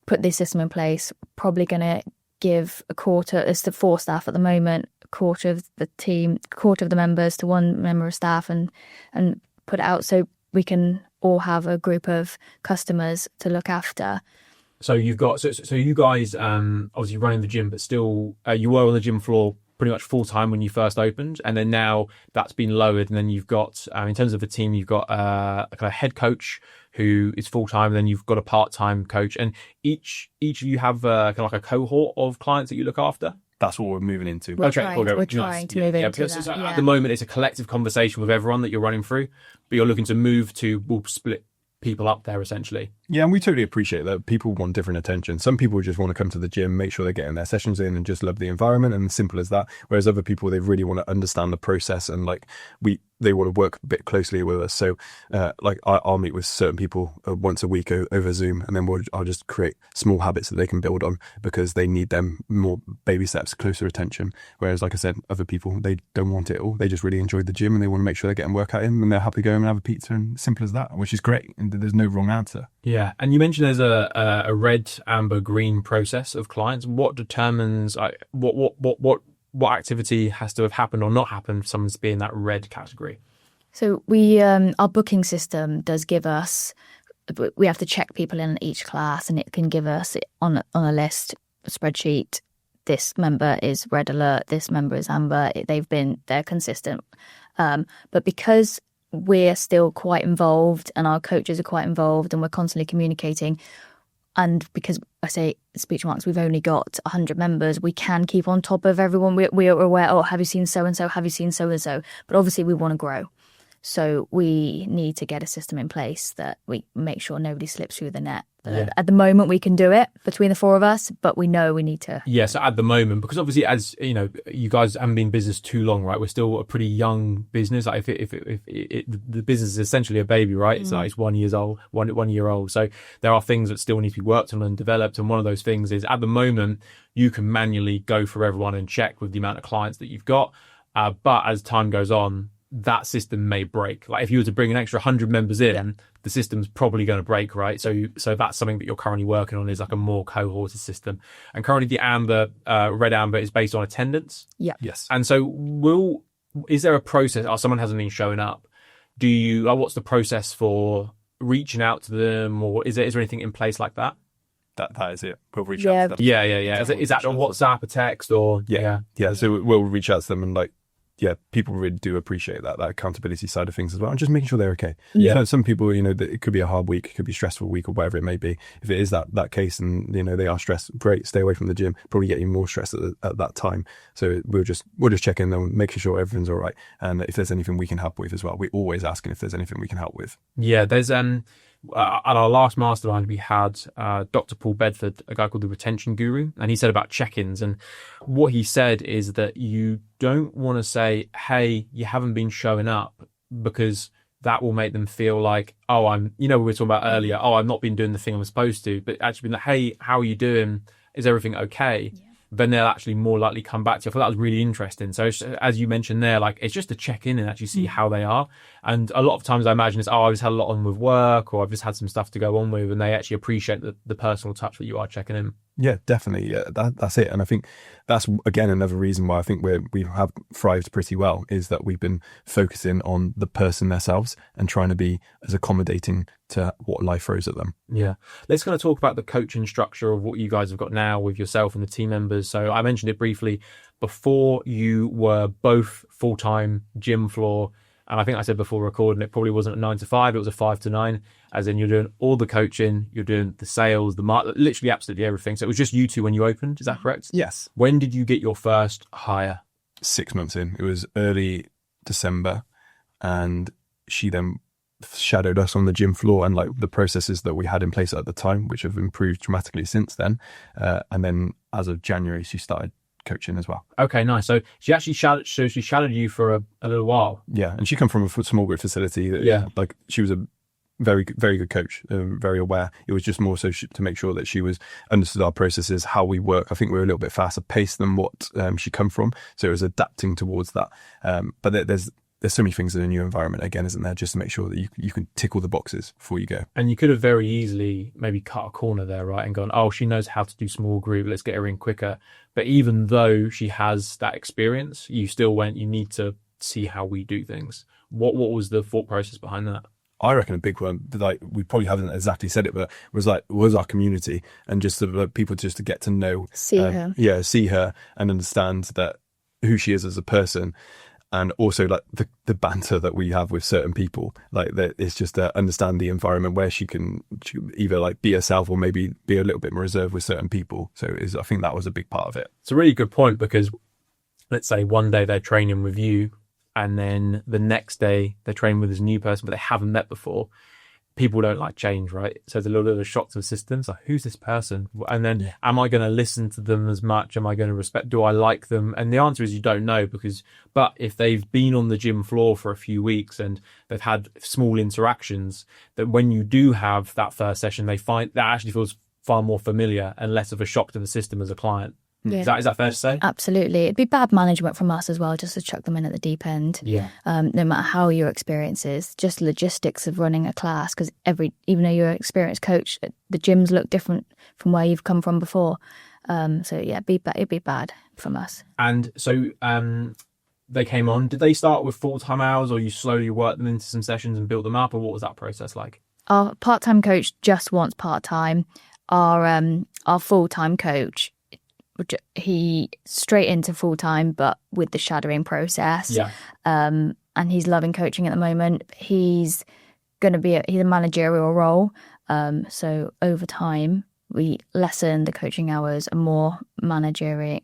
put this system in place, probably going to give a quarter, it's the 4 staff at the moment, a quarter of the team, a quarter of the members to 1 member of staff and put it out so we can all have a group of customers to look after. So you've got so you guys obviously running the gym, but still you were on the gym floor pretty much full time when you first opened, and then now that's been lowered, and then you've got in terms of the team, you've got a kind of head coach who is full time, and then you've got a part time coach, and each of you have kind of like a cohort of clients that you look after. That's what we're moving into. We're trying to move into that. At the moment, it's a collective conversation with everyone that you're running through, but you're looking to move to, we'll split people up there essentially. Yeah, and we totally appreciate that people want different attention. Some people just want to come to the gym, make sure they're getting their sessions in and just love the environment, and simple as that. Whereas other people, they really want to understand the process, and like we they want to work a bit closely with us. So like I'll meet with certain people once a week over Zoom, and then I'll just create small habits that they can build on, because they need them more baby steps, closer attention. Whereas, like I said, other people, they don't want it all. They just really enjoy the gym and they want to make sure they're getting workout in, and they're happy to go and have a pizza, and simple as that, which is great. And there's no wrong answer. Yeah. And you mentioned there's a red, amber, green process of clients. What determines what activity has to have happened or not happened for someone to be in that red category? So we our booking system does give us, we have to check people in each class, and it can give us on a list, a spreadsheet, this member is red alert, this member is amber, they're consistent. But because we're still quite involved and our coaches are quite involved and we're constantly communicating, and because I say Speech Marks, we've only got 100 members, we can keep on top of everyone. We are aware, oh, have you seen so-and-so? Have you seen so-and-so? But obviously we want to grow. So we need to get a system in place that we make sure nobody slips through the net. Yeah. At the moment, we can do it between the four of us, but we know we need to. Yeah, so at the moment, because obviously, as you know, you guys haven't been in business too long, right? We're still a pretty young business. Like if the business is essentially a baby, right? It's like it's 1 year old, 1 year old. So there are things that still need to be worked on and developed. And one of those things is, at the moment, you can manually go for everyone and check with the amount of clients that you've got. But as time goes on, that system may break. Like if you were to bring an extra 100 members in, the system's probably going to break, right? So that's something that you're currently working on, is like a more cohorted system. And currently the red amber is based on attendance. Yeah. Yes. And so is there a process? Oh, someone hasn't been showing up. What's the process for reaching out to them, or is there anything in place like that? That is it. We'll reach out to them. Yeah. Is that on WhatsApp, a text, or? Yeah. So we'll reach out to them, and people really do appreciate that accountability side of things as well, and just making sure they're okay. Yeah. So some people, it could be a hard week, it could be a stressful week, or whatever it may be. If it is that case, and they are stressed, great, stay away from the gym. Probably get you more stressed at that time. So we'll just check in them, making sure everything's all right, and if there's anything we can help with as well. We're always asking if there's anything we can help with. Yeah, there's at our last mastermind, we had Dr. Paul Bedford, a guy called the Retention Guru, and he said about check-ins. And what he said is that you don't want to say, hey, you haven't been showing up, because that will make them feel like, oh, we were talking about earlier, oh, I've not been doing the thing I'm supposed to, but actually being like, hey, how are you doing? Is everything okay? Yeah. Then they'll actually more likely come back to you. I thought that was really interesting. So as you mentioned there, like it's just to check in and actually see how they are. And a lot of times I imagine it's, I've just had a lot on with work, or I've just had some stuff to go on with, and they actually appreciate the personal touch that you are checking in. Yeah, definitely. Yeah, that's it. And I think that's, again, another reason why I think we have thrived pretty well, is that we've been focusing on the person themselves and trying to be as accommodating to what life throws at them. Yeah. Let's kind of talk about the coaching structure of what you guys have got now with yourself and the team members. So I mentioned it briefly before. You were both full-time gym floor. And I think I said before recording, it probably wasn't a 9 to 5, it was a 5 to 9, as in you're doing all the coaching, you're doing the sales, the market, literally absolutely everything. So it was just you two when you opened, is that correct? Yes. When did you get your first hire? 6 months in. It was early December, and she then shadowed us on the gym floor, and like the processes that we had in place at the time, which have improved dramatically since then. And then as of January, she started coaching as well. Okay, nice. So she actually shadowed you for a little while. Yeah, and she come from a small group facility. Like she was a very, very good coach, very aware. It was just more so to make sure that she understood our processes, how we work. I think we were a little bit faster paced than what she come from, so it was adapting towards that. But there's so many things in a new environment, again, isn't there? Just to make sure that you can tick all the boxes before you go. And you could have very easily maybe cut a corner there, right? And gone, oh, she knows how to do small group, let's get her in quicker. But even though she has that experience, you still went, you need to see how we do things. What was the thought process behind that? I reckon a big one, like we probably haven't exactly said it, but was our community, and just people just to get to know, see her and understand that who she is as a person. And also like the banter that we have with certain people, like that it's just to understand the environment where she can either like be herself or maybe be a little bit more reserved with certain people. So I think that was a big part of it. It's a really good point, because let's say one day they're training with you, and then the next day they're training with this new person, but they haven't met before. people don't like change, right? So it's a little bit of a shock to the system. It's like, who's this person? And then am I going to listen to them as much? Am I going to respect? Do I like them? And the answer is you don't know, but if they've been on the gym floor for a few weeks and they've had small interactions, that when you do have that first session, they find that actually feels far more familiar and less of a shock to the system as a client. Yeah. Is that fair to say? Absolutely. It'd be bad management from us as well, just to chuck them in at the deep end. Yeah. No matter how your experience is, just logistics of running a class, because even though you're an experienced coach, the gyms look different from where you've come from before. So yeah, it'd be bad from us. And so they came on. Did they start with full-time hours, or you slowly worked them into some sessions and built them up, or what was that process like? Our part-time coach just wants part-time. Our full-time coach, he straight into full-time, but with the shadowing process. Yeah. And he's loving coaching at the moment. He's going to be he's a managerial role. So over time, we lessen the coaching hours and more managing.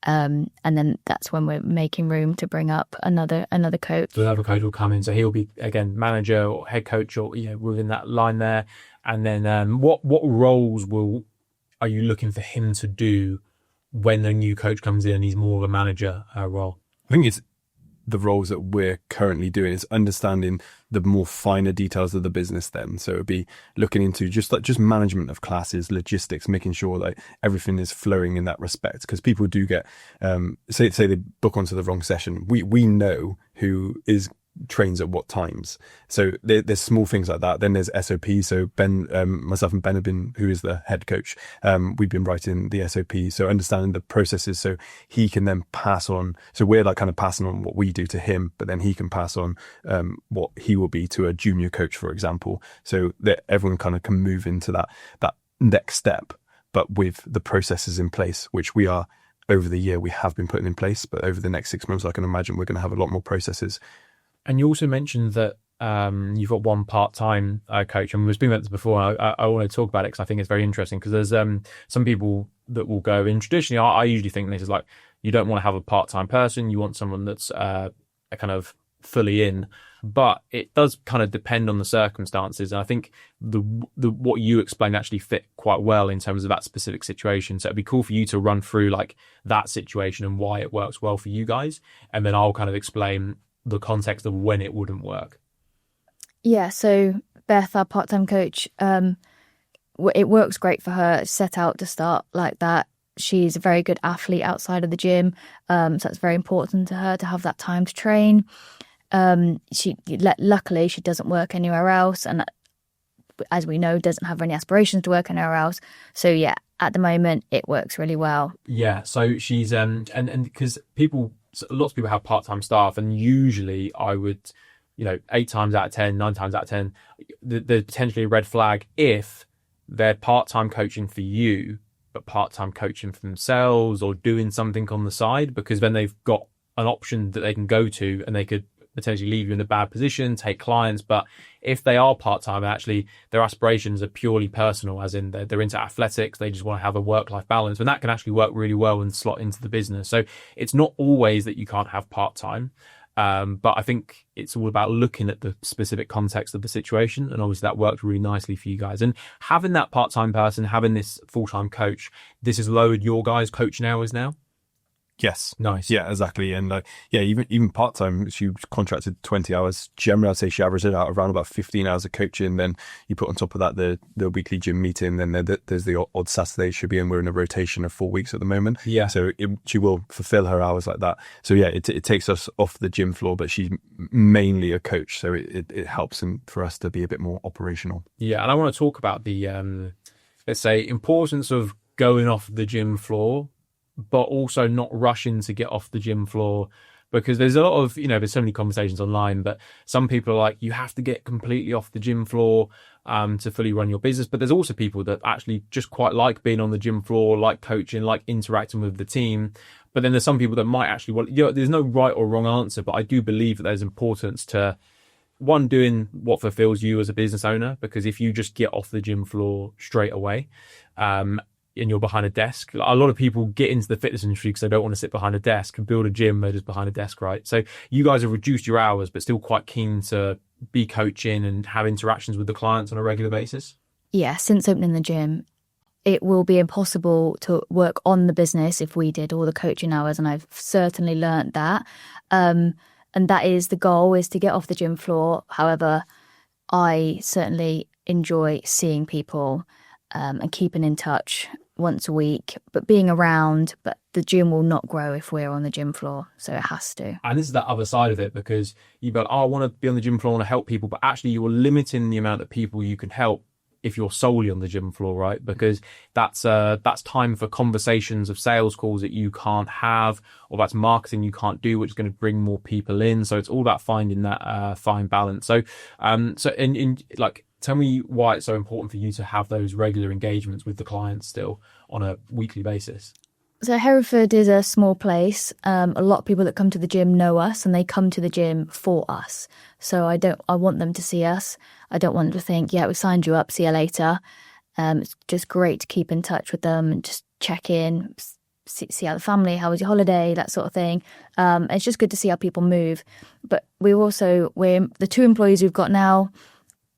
And then that's when we're making room to bring up another coach. So another coach will come in. So he'll be, again, manager or head coach, or within that line there. And then what roles are you looking for him to do when a new coach comes in and he's more of a manager role? I think it's the roles that we're currently doing is understanding the more finer details of the business then. So it'd be looking into just management of classes, logistics, making sure that everything is flowing in that respect. Because people do get, say they book onto the wrong session. We know who trains at what times. So there's small things like that. Then there's SOP. So Ben, myself and Ben have been, who is the head coach, we've been writing the SOP. So understanding the processes so he can then pass on. So we're like kind of passing on what we do to him, but then he can pass on what he will be to a junior coach, for example. So that everyone kind of can move into that next step, but with the processes in place, which we are over the year, we have been putting in place, but over the next 6 months, I can imagine we're going to have a lot more processes. And you also mentioned that you've got one part-time coach, and we were speaking about this before. I want to talk about it because I think it's very interesting, because there's some people that will go in. Traditionally, I usually think this is like, you don't want to have a part-time person. You want someone that's a kind of fully in, but it does kind of depend on the circumstances. And I think the what you explained actually fit quite well in terms of that specific situation. So it'd be cool for you to run through like that situation and why it works well for you guys, and then I'll kind of explain the context of when it wouldn't work. Yeah, so Beth, our part-time coach, it works great for her. Set out to start like that. She's a very good athlete outside of the gym, so that's very important to her to have that time to train. Luckily, she doesn't work anywhere else, and as we know, doesn't have any aspirations to work anywhere else. So yeah, at the moment, it works really well. Yeah, so she's and because lots of people have part-time staff, and usually I would, 8 times out of 10, 9 times out of 10, there's potentially a red flag if they're part-time coaching for you, but part-time coaching for themselves or doing something on the side, because then they've got an option that they can go to and they could potentially leave you in a bad position, take clients. But if they are part-time, actually their aspirations are purely personal, as in they're into athletics, they just want to have a work-life balance, and that can actually work really well and slot into the business. So it's not always that you can't have part-time, but I think it's all about looking at the specific context of the situation, and obviously that worked really nicely for you guys. And having that part-time person, having this full-time coach, this has lowered your guys' coaching hours now? Yes. Nice. Yeah, exactly. And even part-time, she contracted 20 hours. Generally, I'd say she averaged it out around about 15 hours of coaching. Then you put on top of that the weekly gym meeting. Then there's the odd Saturday she'll be in. We're in a rotation of 4 weeks at the moment. Yeah. So she will fulfill her hours like that. So yeah, it takes us off the gym floor, but she's mainly a coach. So it helps for us to be a bit more operational. Yeah. And I want to talk about the, let's say, importance of going off the gym floor, but also not rushing to get off the gym floor, because there's a lot of, there's so many conversations online, but some people are like, you have to get completely off the gym floor to fully run your business. But there's also people that actually just quite like being on the gym floor, like coaching, like interacting with the team. But then there's some people that might actually, there's no right or wrong answer, but I do believe that there's importance to one, doing what fulfills you as a business owner, because if you just get off the gym floor straight away, and you're behind a desk. A lot of people get into the fitness industry because they don't want to sit behind a desk and build a gym. They're just behind a desk, right? So you guys have reduced your hours, but still quite keen to be coaching and have interactions with the clients on a regular basis? Yeah, since opening the gym, it will be impossible to work on the business if we did all the coaching hours, and I've certainly learnt that. And that is the goal, is to get off the gym floor. However, I certainly enjoy seeing people and keeping in touch once a week, but being around. But the gym will not grow if we're on the gym floor, so it has to. And this is that other side of it, because you've got, I want to be on the gym floor, I want to help people, but actually you're limiting the amount of people you can help if you're solely on the gym floor, right? Because that's time for conversations of sales calls that you can't have, or that's marketing you can't do, which is going to bring more people in. So it's all about finding that fine balance. So tell me why it's so important for you to have those regular engagements with the clients still on a weekly basis. So Hereford is a small place. A lot of people that come to the gym know us, and they come to the gym for us. So I want them to see us. I don't want them to think, yeah, we signed you up, see you later. It's just great to keep in touch with them and just check in, see how the family, how was your holiday, that sort of thing. It's just good to see how people move. But we're the 2 employees we've got now,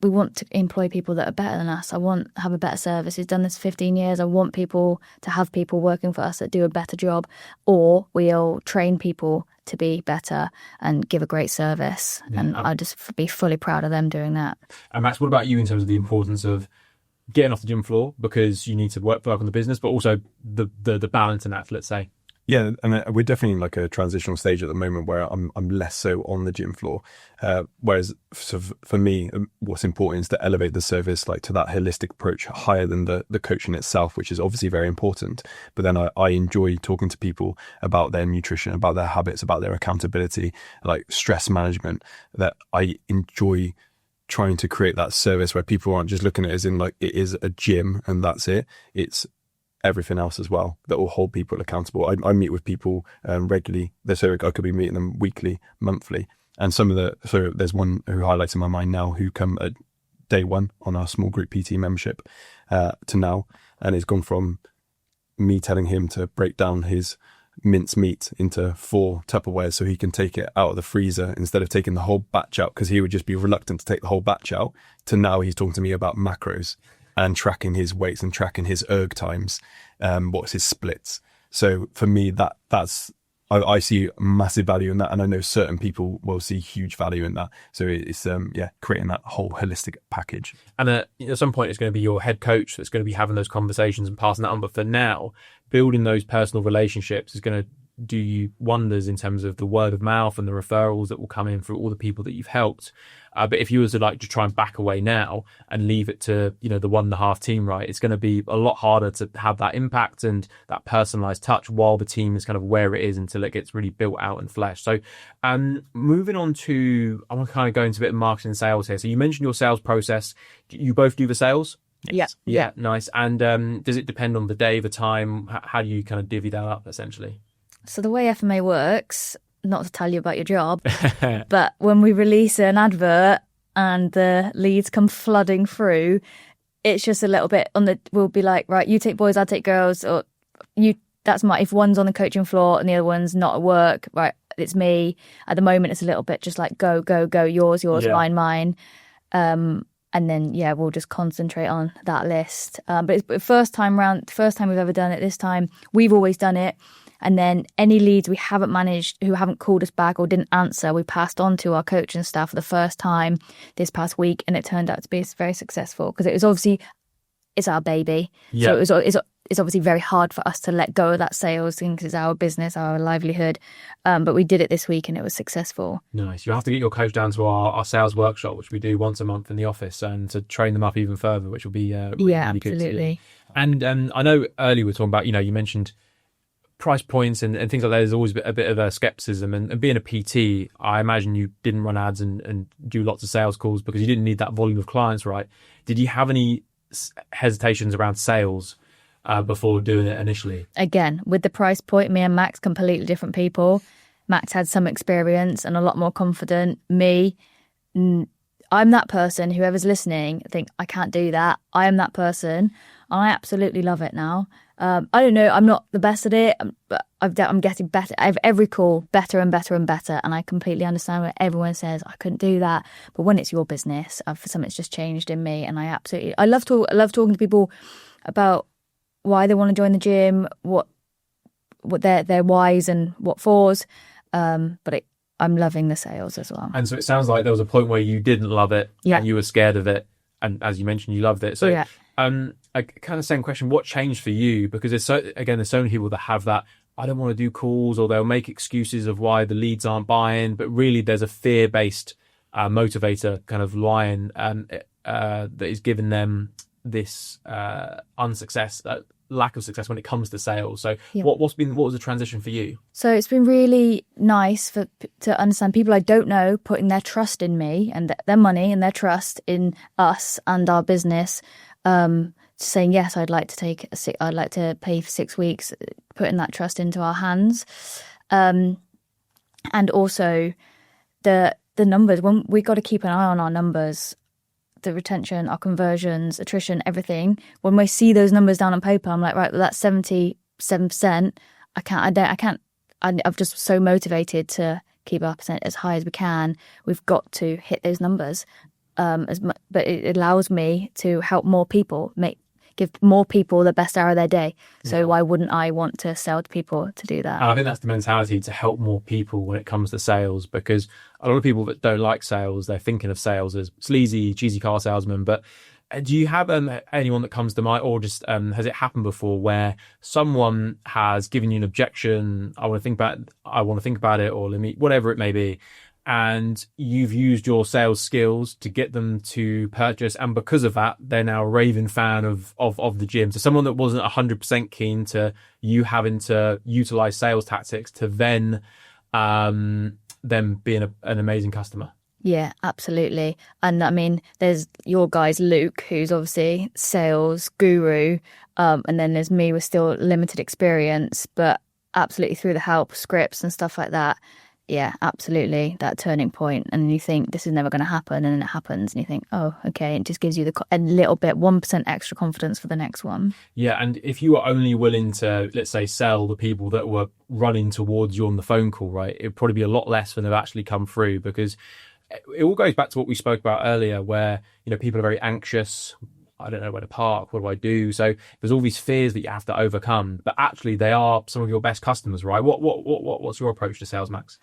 we want to employ people that are better than us. I want to have a better service. We've done this 15 years. I want people to have people working for us that do a better job, or we'll train people to be better and give a great service. Yeah. And I'll just be fully proud of them doing that. And Max, what about you in terms of the importance of getting off the gym floor, because you need to work on the business, but also the balance in that, let's say? Yeah, and we're definitely in like a transitional stage at the moment where I'm less so on the gym floor. Whereas for me, what's important is to elevate the service like to that holistic approach higher than the coaching itself, which is obviously very important. But then I enjoy talking to people about their nutrition, about their habits, about their accountability, like stress management. That I enjoy trying to create that service where people aren't just looking at it as in like it is a gym and that's it. It's everything else as well that will hold people accountable. I meet with people regularly. So I could be meeting them weekly, monthly. And so there's one who highlights in my mind now who come at day one on our small group PT membership to now. And it's gone from me telling him to break down his mince meat into 4 Tupperwares so he can take it out of the freezer instead of taking the whole batch out, because he would just be reluctant to take the whole batch out, to now he's talking to me about macros and tracking his weights and tracking his erg times, what's his splits. So for me, I see massive value in that, and I know certain people will see huge value in that. So it's creating that whole holistic package. And at some point, it's going to be your head coach that's going to be having those conversations and passing that on. But for now, building those personal relationships is going to do you wonders in terms of the word of mouth and the referrals that will come in through all the people that you've helped. But if you were to try and back away now and leave it to, the 1.5 team, right, it's going to be a lot harder to have that impact and that personalized touch while the team is kind of where it is until it gets really built out and fleshed. So moving on to, I want to kind of go into a bit of marketing and sales here. So you mentioned your sales process. You both do the sales? Yes. Yeah, nice. And does it depend on the day, the time? How do you kind of divvy that up essentially? So the way FMA works, not to tell you about your job, but when we release an advert and the leads come flooding through, it's just a little bit we'll be like, right, you take boys, I'll take girls, or if one's on the coaching floor and the other one's not at work, right, it's me. At the moment, it's a little bit just like go, yours, yeah. mine. And then, we'll just concentrate on that list. But it's the first time we've ever done it. This time, we've always done it. And then any leads we haven't managed, who haven't called us back or didn't answer, we passed on to our coaching staff for the first time this past week. And it turned out to be very successful, because it was obviously, it's our baby. Yeah. So it's obviously very hard for us to let go of that sales thing, because it's our business, our livelihood. But we did it this week and it was successful. Nice. You have to get your coach down to our sales workshop, which we do once a month in the office, and to train them up even further, which will be really absolutely. Good. And I know earlier we were talking about, you mentioned price points and things like that. There's always a bit of a skepticism, and being a PT, I imagine you didn't run ads and do lots of sales calls because you didn't need that volume of clients, right? Did you have any hesitations around sales before doing it initially? Again, with the price point, me and Max, completely different people. Max had some experience and a lot more confident. Me, I'm that person. Whoever's listening, think I can't do that. I am that person, and I absolutely love it now. I don't know. I'm not the best at it, but I'm getting better. I have every call better and better and better, and I completely understand when everyone says I couldn't do that. But when it's your business, something's just changed in me, and I love talking to people about why they want to join the gym, what their whys and what fors. But I'm loving the sales as well. And so it sounds like there was a point where you didn't love it, Yeah. and you were scared of it, and as you mentioned, you loved it. So, Yeah. a kind of same question: what changed for you? Because there's so many people that have that. I don't want to do calls, or they'll make excuses of why the leads aren't buying, but really there's a fear-based motivator kind of line that is giving them this lack of success when it comes to sales. So Yeah. what was the transition for you? So it's been really nice to understand people I don't know putting their trust in me and their money and their trust in us and our business, saying yes, I'd like to pay for 6 weeks, putting that trust into our hands, and also the numbers. When we got to keep an eye on our numbers, the retention, our conversions, attrition, everything. When we see those numbers down on paper, I'm like, right, well, that's 77%. I'm just so motivated to keep our percent as high as we can. We've got to hit those numbers, but it allows me to help more people, give more people the best hour of their day. So why wouldn't I want to sell to people to do that? And I think that's the mentality, to help more people when it comes to sales, because a lot of people that don't like sales, they're thinking of sales as sleazy, cheesy car salesman. But do you have anyone that comes to mind, or just has it happened before where someone has given you an objection? I want to think about it, or whatever it may be, and you've used your sales skills to get them to purchase, and because of that, they're now a raving fan of the gym. So someone that wasn't 100% keen to you having to utilize sales tactics to then them being an amazing customer. Yeah, absolutely. And I mean, there's your guys, Luke, who's obviously sales guru, and then there's me with still limited experience, but absolutely through the help, scripts and stuff like that. Yeah, absolutely. That turning point, and you think this is never going to happen, and then it happens, and you think, oh, okay. It just gives you a little bit, 1% extra confidence for the next one. Yeah, and if you were only willing to, let's say, sell the people that were running towards you on the phone call, right, it'd probably be a lot less than they've actually come through, because it all goes back to what we spoke about earlier, where people are very anxious. I don't know where to park. What do I do? So there's all these fears that you have to overcome, but actually they are some of your best customers, right? What's your approach to sales, Max?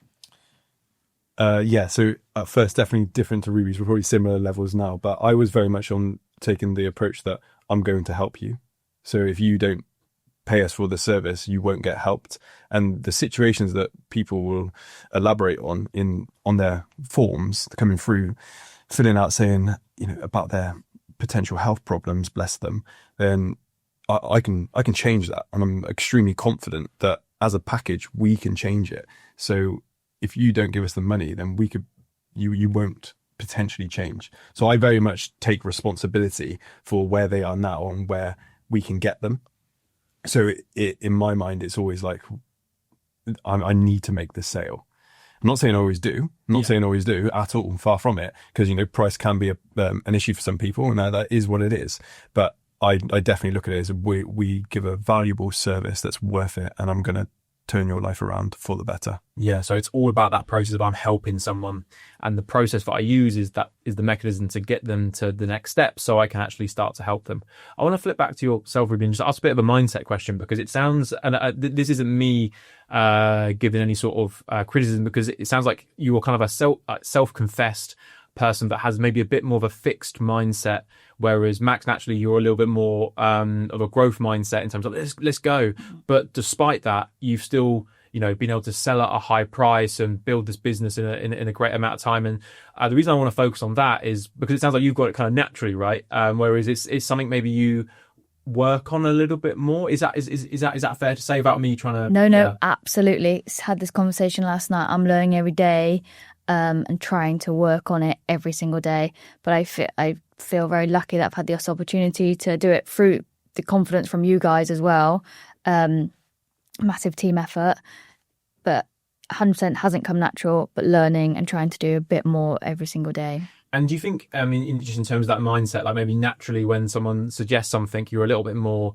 So at first, definitely different to Ruby's. We're probably similar levels now, but I was very much on taking the approach that I'm going to help you. So if you don't pay us for the service, you won't get helped. And the situations that people will elaborate on their forms coming through, filling out, saying about their potential health problems, bless them, then I can change that, and I'm extremely confident that as a package we can change it. So if you don't give us the money, then you won't potentially change. So I very much take responsibility for where they are now and where we can get them. So in my mind, it's always like, I need to make this sale. I'm not saying I always do. I'm not saying I always do at all. Far from it, because price can be an issue for some people, and that is what it is. But I definitely look at it as we give a valuable service that's worth it, and I'm going to turn your life around for the better. Yeah, so it's all about that process of I'm helping someone, and the process that I use is the mechanism to get them to the next step, so I can actually start to help them. I want to flip back to yourself, Ruby, and just ask a bit of a mindset question, because it sounds, and this isn't me giving any sort of criticism, because it sounds like you are kind of a self-confessed person that has maybe a bit more of a fixed mindset, whereas Max, naturally, you're a little bit more of a growth mindset in terms of let's go. But despite that, you've still been able to sell at a high price and build this business in a great amount of time. And the reason I want to focus on that is because it sounds like you've got it kind of naturally, right? Whereas it's something maybe you work on a little bit more. Is that fair to say about me trying to? No, absolutely. Had this conversation last night. I'm learning every day. And trying to work on it every single day. But I feel very lucky that I've had this opportunity to do it through the confidence from you guys as well. Massive team effort, but 100% hasn't come natural, but learning and trying to do a bit more every single day. And do you think, I mean, just in terms of that mindset, like maybe naturally when someone suggests something, you're a little bit more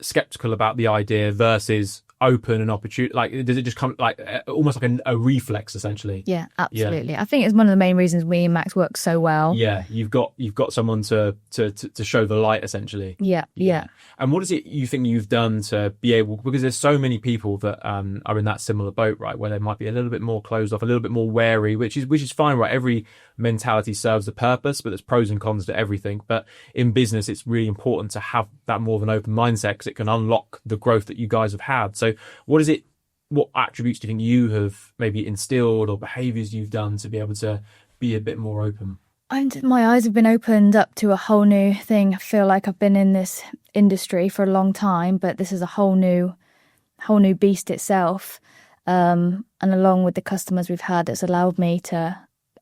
skeptical about the idea versus open and opportunity? Like, does it just come like almost like a reflex, essentially? Yeah, absolutely. Yeah. I think it's one of the main reasons me and Max work so well. Yeah, you've got someone to show the light, essentially. Yeah. And what is it you think you've done to be able, because there's so many people that are in that similar boat, right, where they might be a little bit more closed off, a little bit more wary, which is fine, right? Every mentality serves a purpose, but there's pros and cons to everything. But in business, it's really important to have that more of an open mindset because it can unlock the growth that you guys have had. So what attributes do you think you have maybe instilled or behaviors you've done to be able to be a bit more open? My eyes have been opened up to a whole new thing. I feel like I've been in this industry for a long time, but this is a whole new beast itself. And along with the customers we've had, it's allowed me to,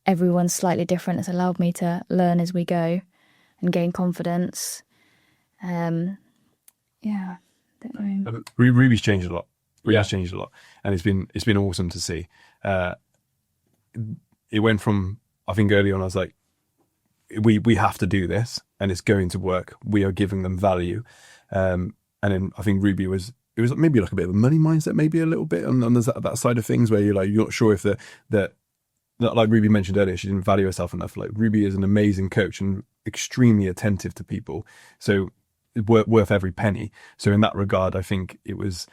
everyone's slightly different. It's allowed me to learn as we go and gain confidence. Yeah. Don't know. Ruby's changed a lot. Ruby's changed a lot, and it's been awesome to see. It went from, I think early on I was like, we have to do this and it's going to work. We are giving them value. And then I think Ruby was maybe like a bit of a money mindset, maybe a little bit on that side of things where you're not sure if that like Ruby mentioned earlier, she didn't value herself enough. Like Ruby is an amazing coach and extremely attentive to people. So worth every penny. So in that regard, I think it was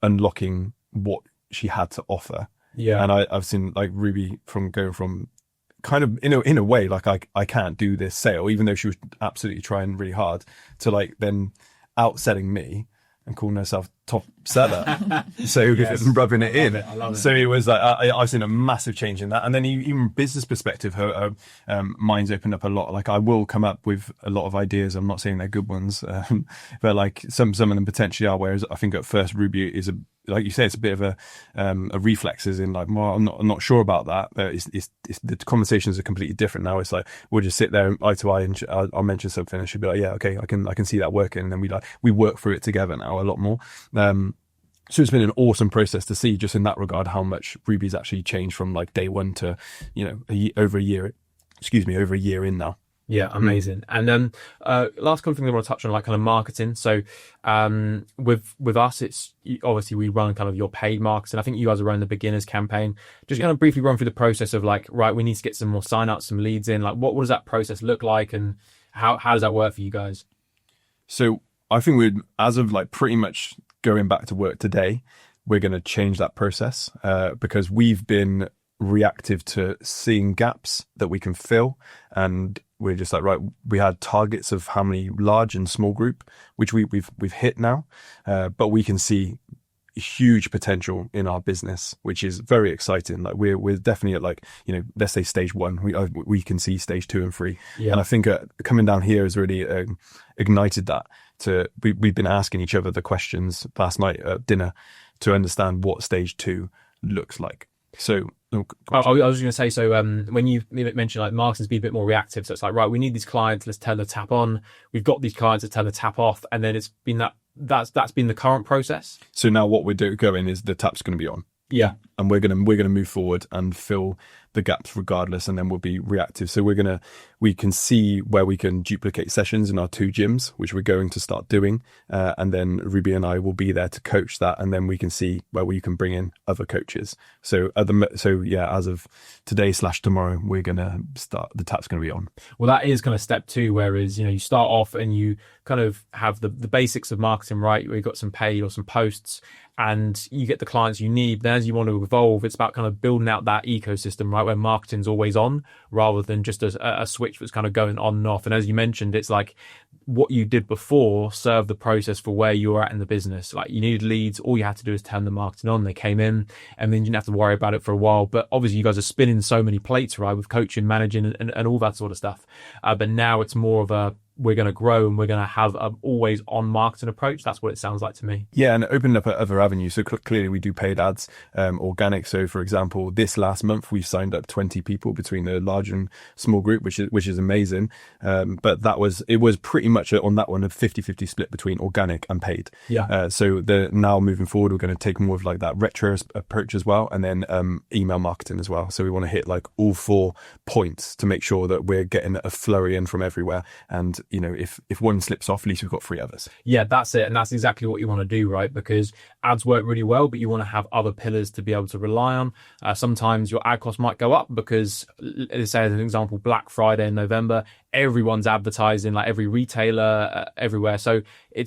unlocking what she had to offer. Yeah. And I've seen like Ruby going from kind of in a way like I can't do this sale, even though she was absolutely trying really hard, to like then outselling me and calling herself top seller. So yes. Rubbing it in. I love it. So it was like I've seen a massive change in that. And then even business perspective, her mind's opened up a lot. Like I will come up with a lot of ideas. I'm not saying they're good ones, but like some of them potentially are. Whereas I think at first Ruby is like you say, it's a bit of a reflexes in like, well, I'm not sure about that. But it's the conversations are completely different now. It's like we'll just sit there eye to eye, and I'll mention something, and she'll be like, yeah, okay, I can see that working, and then we work through it together now a lot more. So it's been an awesome process to see just in that regard how much Ruby's actually changed from like day one to over a year in now. Yeah, amazing. And last couple of things I want to touch on, like kind of marketing. So with us, it's obviously we run kind of your paid marketing. I think you guys are running the beginners campaign. Just kind of briefly run through the process of like, right, we need to get some more sign-ups, some leads in. Like, what does that process look like, and how does that work for you guys? So I think as of like pretty much going back to work today, we're going to change that process because we've been reactive to seeing gaps that we can fill, and we're just like, right, we had targets of how many large and small group, which we've hit now, but we can see huge potential in our business, which is very exciting. Like we're definitely at like, let's say stage 1, we can see stage 2 and 3. Yeah. And I think coming down here has really ignited that. We've been asking each other the questions last night at dinner to understand what stage 2 looks like. So I was going to say, so when you mentioned like marketing's been a bit more reactive, so it's like, right, we need these clients, let's tell the tap on. We've got these clients, let's tell the tap off, and then it's been that's been the current process. So now what we're going is the tap's going to be on. Yeah, and we're gonna move forward and fill the gaps regardless, and then we'll be reactive. So we can see where we can duplicate sessions in our 2 gyms, which we're going to start doing, and then Ruby and I will be there to coach that, and then we can see where we can bring in other coaches. So as of today / tomorrow, we're gonna start. The tap's gonna be on. Well, that is kind of step 2, whereas you start off and you kind of have the basics of marketing, right? Where you've got some paid or some posts, and you get the clients you need. Then as you want to evolve, it's about kind of building out that ecosystem, right, where marketing's always on rather than just a switch that's kind of going on and off. And as you mentioned, it's like what you did before served the process for where you were at in the business. Like you needed leads, all you had to do is turn the marketing on, they came in, and then you didn't have to worry about it for a while. But obviously you guys are spinning so many plates, right, with coaching, managing and all that sort of stuff. But now it's more of we're going to grow and we're going to have an always on marketing approach. That's what it sounds like to me. Yeah, and opening up other avenues. So clearly we do paid ads, organic. So for example, this last month we've signed up 20 people between the large and small group, which is amazing. But it was pretty much on that one a 50-50 split between organic and paid. Yeah. So now moving forward, we're going to take more of like that retro approach as well, and then email marketing as well. So we want to hit like all 4 points to make sure that we're getting a flurry in from everywhere. And you know, if one slips off, at least we've got 3 others. Yeah, that's it. And that's exactly what you want to do, right? Because ads work really well, but you want to have other pillars to be able to rely on. Sometimes your ad cost might go up because, let's say as an example, Black Friday in November, everyone's advertising, like every retailer everywhere. So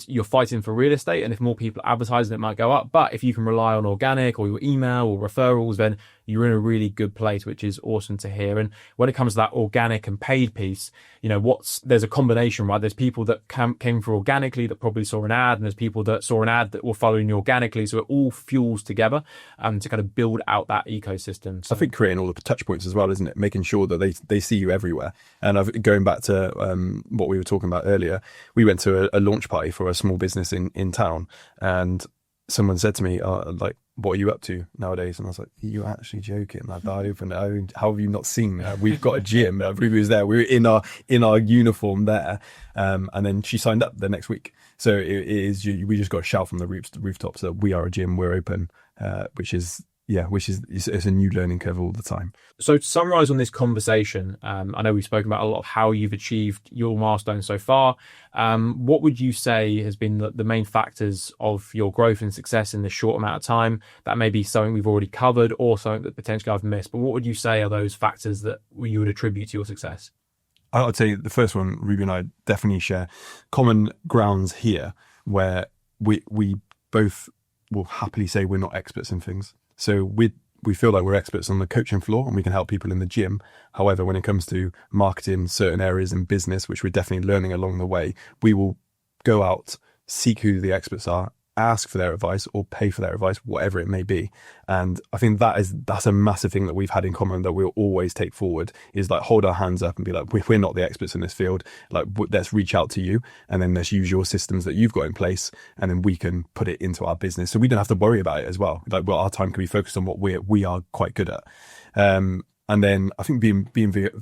you're fighting for real estate, and if more people are advertising, it might go up. But if you can rely on organic or your email or referrals, then you're in a really good place, which is awesome to hear. And when it comes to that organic and paid piece, you know, there's a combination, right? There's people that came through organically that probably saw an ad, and there's people that saw an ad that were following you organically. So it all fuels together to kind of build out that ecosystem. So I think creating all the touch points as well, isn't it? Making sure that they see you everywhere. And going back to what we were talking about earlier, we went to a launch party for a small business in town, and someone said to me, like, what are you up to nowadays? And I was like, you're actually joking. Like, how have you not seen? We've got a gym. Ruby was there. We were in our uniform there. And then she signed up the next week. So we just got a shout from the rooftops that we are a gym, we're open, which is it's a new learning curve all the time. So to summarize on this conversation, I know we've spoken about a lot of how you've achieved your milestones so far. What would you say has been the main factors of your growth and success in this short amount of time? That may be something we've already covered or something that potentially I've missed, but what would you say are those factors that you would attribute to your success? I'd say the first one, Ruby and I definitely share common grounds here where we both will happily say we're not experts in things. So we feel like we're experts on the coaching floor and we can help people in the gym. However, when it comes to marketing certain areas in business, which we're definitely learning along the way, we will go out, seek who the experts are, ask for their advice or pay for their advice, whatever it may be. And I think that's a massive thing that we've had in common that we'll always take forward, is like hold our hands up and be like, we're not the experts in this field. Like, let's reach out to you and then let's use your systems that you've got in place, and then we can put it into our business. So we don't have to worry about it as well. Like, well, our time can be focused on what we are quite good at. And then I think being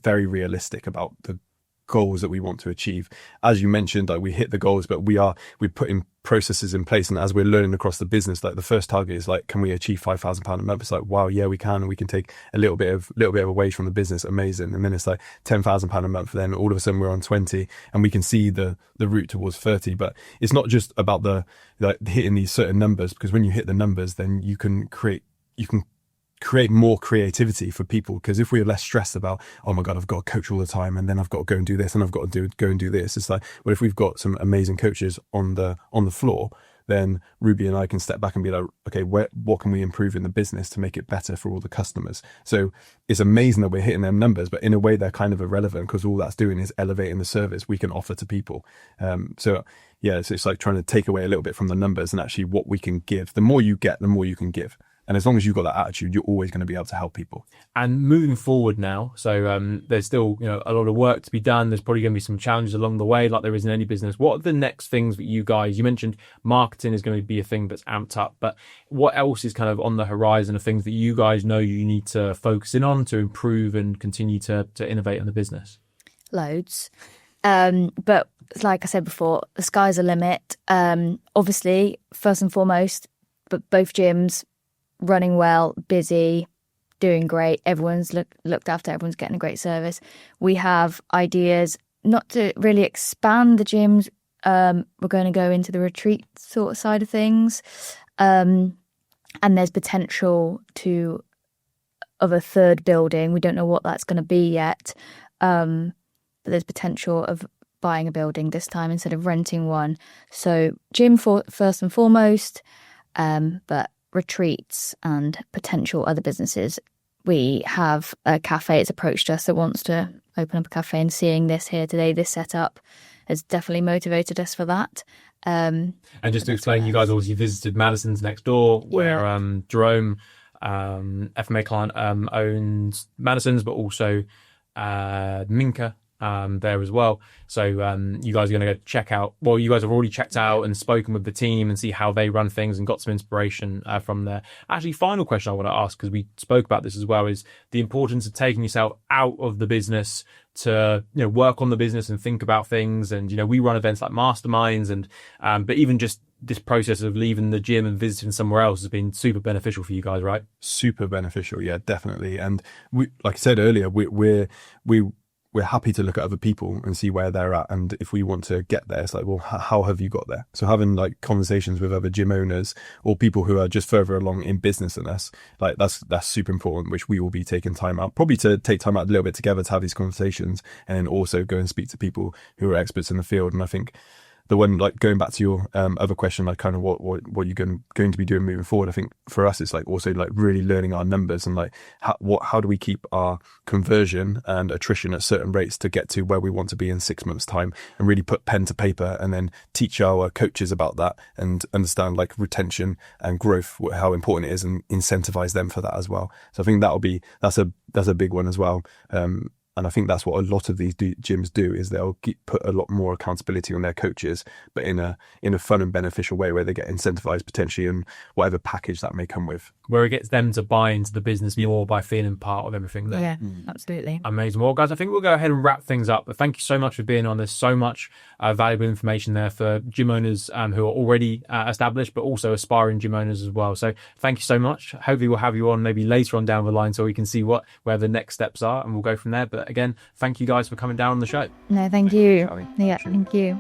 very realistic about the goals that we want to achieve. As you mentioned, like, we hit the goals, but we're putting processes in place, and as we're learning across the business, like the first target is like, can we achieve £5,000 a month? It's like, wow, yeah, we can, and we can take a little bit of a wage from the business, amazing. And then it's like £10,000 a month, then all of a sudden we're on 20, and we can see the route towards 30. But it's not just about hitting these certain numbers, because when you hit the numbers, then you can create more creativity for people. Because if we're less stressed about, oh my God, I've got to coach all the time, and then I've got to go and do this, and I've got to go and do this. It's like, well, if we've got some amazing coaches on the floor, then Ruby and I can step back and be like, okay, what can we improve in the business to make it better for all the customers? So it's amazing that we're hitting them numbers, but in a way they're kind of irrelevant, because all that's doing is elevating the service we can offer to people. So it's like trying to take away a little bit from the numbers and actually what we can give. The more you get, the more you can give. And as long as you've got that attitude, you're always going to be able to help people. And moving forward now, so there's still a lot of work to be done. There's probably going to be some challenges along the way, like there is in any business. What are the next things that you mentioned marketing is going to be a thing that's amped up, but what else is kind of on the horizon of things that you guys know you need to focus in on to improve and continue to innovate in the business? Loads. But like I said before, the sky's the limit. Obviously, first and foremost, but both gyms running well, busy, doing great. Everyone's looked after. Everyone's getting a great service. We have ideas not to really expand the gyms. We're going to go into the retreat sort of side of things. And there's potential of a third building. We don't know what that's going to be yet. But there's potential of buying a building this time instead of renting one. So gym first and foremost, but retreats and potential other businesses. We have a cafe that's approached us that wants to open up a cafe, and seeing this here today, this setup has definitely motivated us for that. And just to explain, you guys obviously visited Madison's next door, where Jerome, FMA client, owns Madison's, but also Minka there as well. So you guys are going to go check out, well, you guys have already checked out and spoken with the team and see how they run things and got some inspiration from there. Actually, final question I want to ask, because we spoke about this as well, is the importance of taking yourself out of the business to, you know, work on the business and think about things. And, you know, we run events like masterminds, and but even just this process of leaving the gym and visiting somewhere else has been super beneficial for you guys, right? Super beneficial, yeah, definitely. And we, like I said earlier, we're happy to look at other people and see where they're at, and if we want to get there, it's like, well, how have you got there? So having like conversations with other gym owners or people who are just further along in business than us, like that's super important, which we will be taking time out, probably to take time out a little bit together to have these conversations, and then also go and speak to people who are experts in the field. And I think the one, like going back to your other question, like kind of what you're going to be doing moving forward, I think for us it's like also like really learning our numbers and like how do we keep our conversion and attrition at certain rates to get to where we want to be in 6 months' time, and really put pen to paper and then teach our coaches about that and understand like retention and growth, how important it is, and incentivize them for that as well. So I think that's a big one as well. And I think that's what a lot of these gyms do, is they'll put a lot more accountability on their coaches, but in a fun and beneficial way, where they get incentivized potentially in whatever package that may come with. Where it gets them to buy into the business more by feeling part of everything there. Yeah, absolutely. Amazing. Well, guys, I think we'll go ahead and wrap things up. But thank you so much for being on. There's so much valuable information there for gym owners who are already established, but also aspiring gym owners as well. So thank you so much. Hopefully we'll have you on maybe later on down the line so we can see where the next steps are, and we'll go from there. But again, thank you guys for coming down on the show. No, thank you. Charlie. Yeah, thank you.